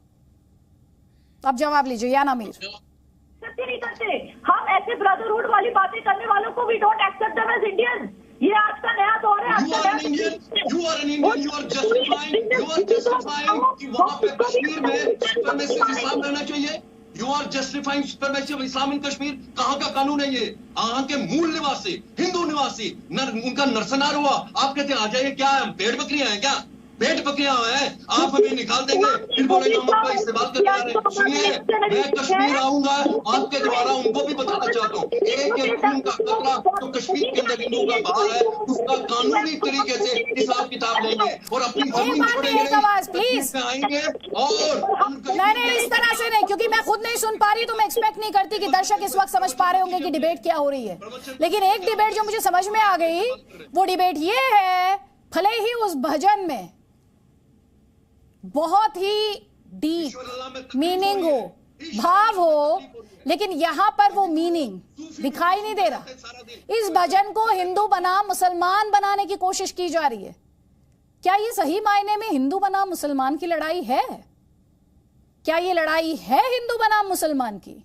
अब जवाब लीजिए याना मीर। सत्य नहीं करते हम, ऐसे ब्रदरहुड वाली बातें करने वालों को we don't accept them as Indian. ये आज का नया दौर है। You are an Indian, you are an Indian, you are justifying कि वहां पे कश्मीर में सुपरमेसी इस्लाम रहना चाहिए। You are justifying supremacy of Islam in Kashmir। कहाँ का कानून है ये? यहाँ के मूल निवासी हिंदू निवासी उनका नरसंहार हुआ, आप कहते हैं आ जाइए। क्या है, हम पेड़ बकरियां हैं क्या? पेट पकड़े हुए हैं, आप हमें निकाल देंगे, फिर बोलेंगे हम आपका इस्तेमाल करने जा रहे हैं। सुनिए, मैं कश्मीर आऊंगा, आपके द्वारा उनको भी बताना चाहता हूँ, एक एक खून का कतरा तो कश्मीर के अंदर हिंदुओं का बाहर है, उसका कानूनी तरीके से हिसाब किताब लेंगे और अपनी जमीन छोड़ेंगे, आएंगे। और नहीं, इस तरह से नहीं, क्योंकि मैं खुद नहीं सुन पा रही, तो मैं एक्सपेक्ट नहीं करती कि दर्शक इस वक्त समझ पा रहे होंगे कि डिबेट क्या हो रही है। लेकिन एक डिबेट जो मुझे समझ में आ गई, वो डिबेट ये है, भले ही उस भजन में बहुत ही डीप मीनिंग हो, भाव हो, लेकिन यहां पर वो मीनिंग दिखाई नहीं दे रहा। इस भजन को हिंदू बनाम मुसलमान बनाने की कोशिश की जा रही है। क्या ये सही मायने में हिंदू बनाम मुसलमान की लड़ाई है? क्या ये लड़ाई है हिंदू बनाम मुसलमान की?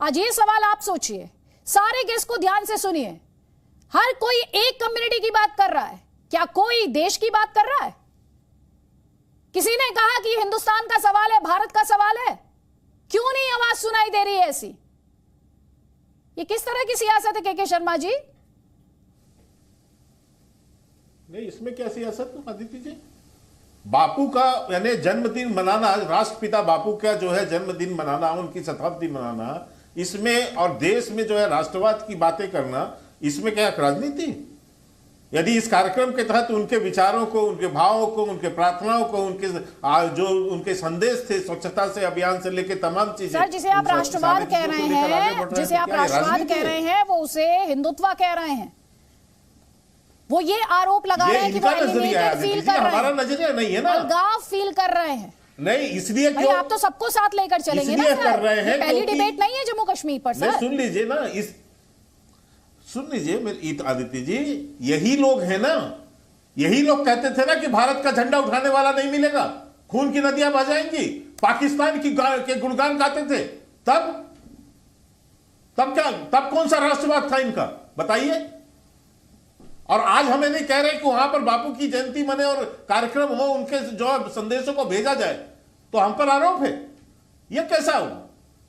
आज ये सवाल आप सोचिए, सारे केस को ध्यान से सुनिए। हर कोई एक कम्युनिटी की बात कर रहा है, क्या कोई देश की बात कर रहा है? किसी ने कहा कि हिंदुस्तान का सवाल है, भारत का सवाल है? क्यों नहीं आवाज सुनाई दे रही है ऐसी? ये किस तरह की सियासत है के शर्मा जी? नहीं, इसमें क्या सियासत है आदित्य जी? बापू का यानी जन्मदिन मनाना, राष्ट्रपिता बापू का जो है जन्मदिन मनाना, उनकी शताब्दी मनाना, इसमें और देश में जो है राष्ट्रवाद की बातें करना, इसमें क्या राजनीति? यदि इस कार्यक्रम के तहत उनके विचारों को, उनके भावों को, उनके प्रार्थनाओं को, उनके जो उनके संदेश थे स्वच्छता से अभियान से लेकर तमाम चीजें, सर जिसे आप राष्ट्रवाद कह रहे हैं, जिसे आप राष्ट्रवाद कह रहे हैं, वो उसे हिंदुत्व कह रहे हैं। वो ये आरोप लगा रहे हैं कि वो एलिमिनेटेड फील कर रहे हैं, हमारा नजरिया नहीं है ना, अलगाव फील कर रहे हैं। नहीं, इसलिए क्यों आप तो सबको साथ लेकर चलेंगे ना सर? कर रहे हैं, पहली डिबेट नहीं है जम्मू कश्मीर पर सर। सुन लीजिए ना, सुन लीजिए मेरे आदित्य जी, यही लोग हैं ना, यही लोग कहते थे ना कि भारत का झंडा उठाने वाला नहीं मिलेगा, खून की नदियां बह जाएंगी, पाकिस्तान के गुणगान गाते थे। तब कौन सा राष्ट्रवाद था इनका, बताइए? और आज हमें नहीं कह रहे कि वहां पर बापू की जयंती मने और कार्यक्रम हो, उनके जो संदेशों को भेजा जाए, तो हम पर आरोप है। यह कैसा हो?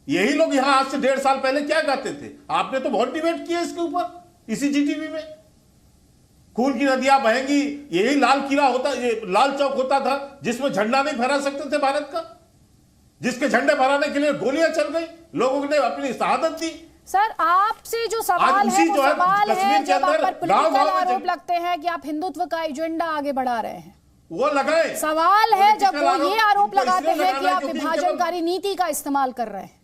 यही लोग यहां आज से 1.5 साल पहले क्या गाते थे? आपने तो बहुत डिबेट किया इसके ऊपर, इसी जीटीवी में। खून की नदियां बहेंगी, यही लाल किला होता, ये लाल चौक होता था जिसमें झंडा नहीं फहरा सकते थे भारत का, जिसके झंडे फहराने के लिए गोलियां चल गई, लोगों ने अपनी शहादत दी। सर आपसे जो सवाल है वो सवाल है जब आप पर पॉलिटिकल आरोप लगते हैं कि आप हिंदुत्व का एजेंडा आगे बढ़ा रहे हैं, वो लगाए। सवाल है जब वो ये आरोप लगाते हैं कि आप विभाजनकारी नीति का इस्तेमाल कर रहे हैं।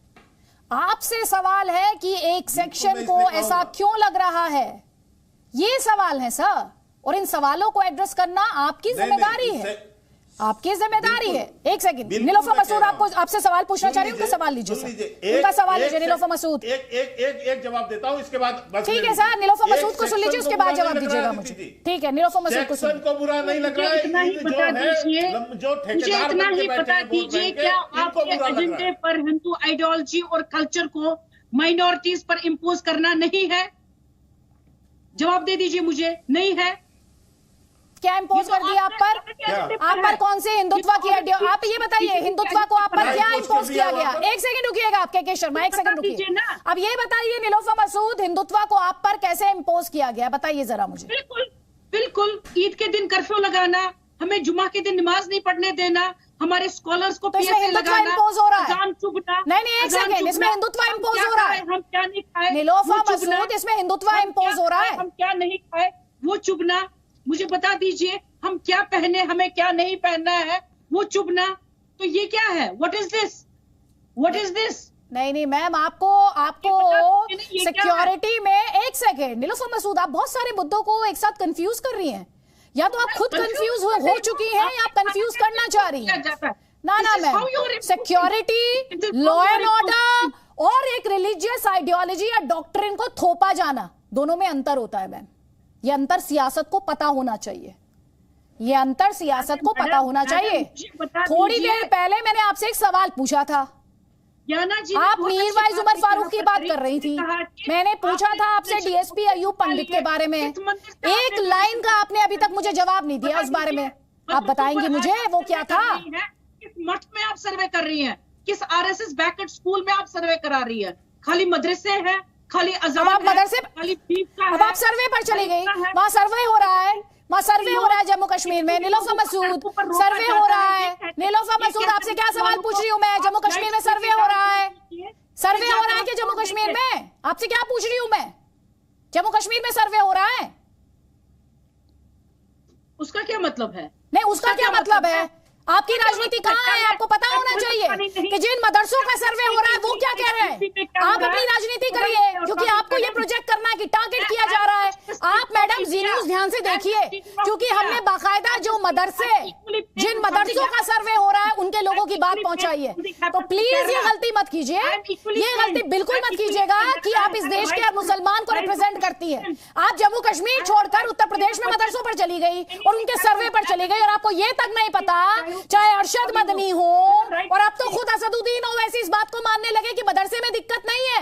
आपसे सवाल है कि एक सेक्शन को ऐसा क्यों लग रहा है, ये सवाल है सर, और इन सवालों को एड्रेस करना आपकी जिम्मेदारी है, आपकी जिम्मेदारी है। एक सेकंड, नीलोफर मसूद आपसे सवाल पूछना चाह रही हूँ, उनका सवाल लीजिए सर, उनका सवाल लीजिए नीलोफर मसूद। एक जवाब देता हूँ, इसके बाद ठीक है सर, नीलोफर मसूद को सुन लीजिए, उसके बाद जवाब दीजिएगा मुझे। ठीक है, नीलोफर मसूद को सुन। को बुरा नहीं लग रहा है, इतना ही बता दीजिए, मुझे इतना ही बता दीजिए, क्या आपके एजेंडे पर हिंदू आइडियोलॉजी और कल्चर को माइनॉरिटीज पर इंपोज करना नहीं है? जवाब दे दीजिए मुझे, नहीं है? क्या इंपोज कर दिया आप पर कौन से हिंदुत्व की आप ये बताइए, हिंदुत्व को आप पर क्या इंपोज किया गया? एक सेकंड रुकिएगा आप के शर्मा, एक सेकंड रुकिए। अब ये बताइए नीलोफर मसूद, हिंदुत्व को आप पर कैसे इंपोज किया गया, बताइए जरा मुझे। बिल्कुल, ईद के दिन कर्फ्यू लगाना, हमें जुमा के दिन नमाज नहीं पढ़ने देना, हमारे स्कॉलर्स को तो इसमें हिंदुत्व इम्पोज हो रहा है। नहीं एक सेकेंड, इसमें हिंदुत्व इम्पोज हो रहा है। हम क्या नहीं खाए, नीलोफा मसूद, इसमें हिंदुत्व इम्पोज हो रहा है। हम क्या नहीं खाए वो चुभना, मुझे बता दीजिए हम क्या पहने, हमें क्या नहीं पहनना है वो चुभना, तो ये क्या है? What is this, what is this? नहीं मैम, आपको सिक्योरिटी में, एक सेकेंड नीलोफा मसूद, आप बहुत सारे मुद्दों को एक साथ कंफ्यूज कर रही हैं। या तो आप खुद कंफ्यूज हो चुकी हैं या आप कंफ्यूज करना चाह रही हैं। ना ma'am, security, law and order और एक रिलीजियस आइडियोलॉजी या डॉक्ट्रिन को थोपा जाना, दोनों में अंतर होता है मैम। ये अंतर सियासत को पता होना चाहिए, ये अंतर सियासत को पता होना चाहिए। थोड़ी देर पहले मैंने आपसे एक सवाल पूछा था, आप मीरवाइज उमर फारूक की बात कर रही थी। मैंने पूछा था आपसे डीएसपी अयूब पंडित के बारे में, एक लाइन का आपने अभी तक मुझे जवाब नहीं दिया उस बारे में। आप बताएंगे मुझे वो क्या था? किस मठ में आप सर्वे कर रही हैं? किस आरएसएस बैकवर्ड स्कूल में आप सर्वे करा रही है? खाली मदरसे हैं, खाली अजान है, मदरसे, खाली फीस का अब आप सर्वे पर चली गई। वहाँ सर्वे हो रहा है, वहाँ सर्वे हो रहा है जम्मू कश्मीर में। नीलोफा मसूद, सर्वे हो रहा है। नीलोफा मसूद, आपसे क्या सवाल पूछ रही हूँ मैं? जम्मू कश्मीर में सर्वे हो रहा है, सर्वे हो रहा है कि जम्मू कश्मीर में? आपसे क्या पूछ रही हूँ मैं? जम्मू कश्मीर में सर्वे हो रहा है, उसका क्या मतलब है? नहीं, उसका क्या मतलब है? आपकी राजनीति कहाँ है? आपको पता होना चाहिए कि जिन मदरसों का सर्वे हो रहा है वो क्या कह रहे हैं। आप अपनी राजनीति करिए, क्योंकि आपको ये प्रोजेक्ट करना है कि टारगेट किया जा रहा है। आप मैडम जी न्यूज़ ध्यान से देखिए, क्योंकि हमने बाकायदा जो मदरसे, जिन मदरसों का सर्वे हो रहा है उनके लोगों की बात पहुंचाई है। तो प्लीज ये गलती मत कीजिए, ये गलती बिल्कुल मत कीजिएगा कि आप इस देश के मुसलमान को रिप्रेजेंट करती है। आप जम्मू कश्मीर छोड़कर उत्तर प्रदेश में मदरसों पर चली गई और उनके सर्वे पर चली गई, और आपको ये तक नहीं पता, चाहे अरशद मदनी हो और अब तो खुद असदुद्दीन ओवैसी इस बात को मानने लगे कि मदरसे में दिक्कत नहीं है,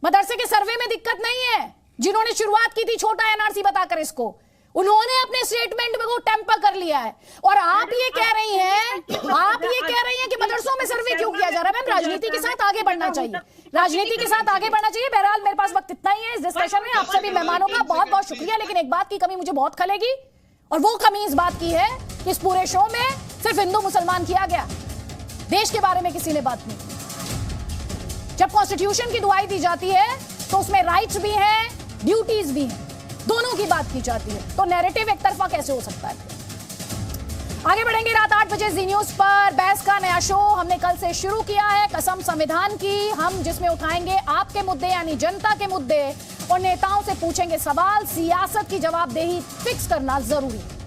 मदरसे के सर्वे में दिक्कत नहीं है। जिन्होंने शुरुआत की थी छोटा एनआरसी बताकर इसको, उन्होंने अपने स्टेटमेंट में वो टेम्पर कर लिया है। और आप ये कह रही हैं कि मदरसों में सर्वे क्यों किया जा रहा है? मैम, राजनीति के साथ आगे बढ़ना चाहिए, राजनीति के साथ आगे बढ़ना चाहिए। बहरहाल मेरे पास वक्त इतना ही है इस डिस्कशन में। आप सभी मेहमानों का बहुत बहुत शुक्रिया, लेकिन एक बात की कमी मुझे बहुत खलेगी, और वो कमी इस बात की है कि इस पूरे शो में सिर्फ हिंदू मुसलमान किया गया, देश के बारे में किसी ने बात नहीं की। जब कॉन्स्टिट्यूशन की दुआई दी जाती है तो उसमें राइट्स भी हैं, ड्यूटीज भी हैं, दोनों की बात की जाती है। तो नैरेटिव एक तरफा कैसे हो सकता है? आगे बढ़ेंगे रात 8 बजे जी न्यूज पर। बहस का नया शो हमने कल से शुरू किया है, कसम संविधान की, हम जिसमें उठाएंगे आपके मुद्दे यानी जनता के मुद्दे और नेताओं से पूछेंगे सवाल। सियासत की जवाबदेही फिक्स करना जरूरी है।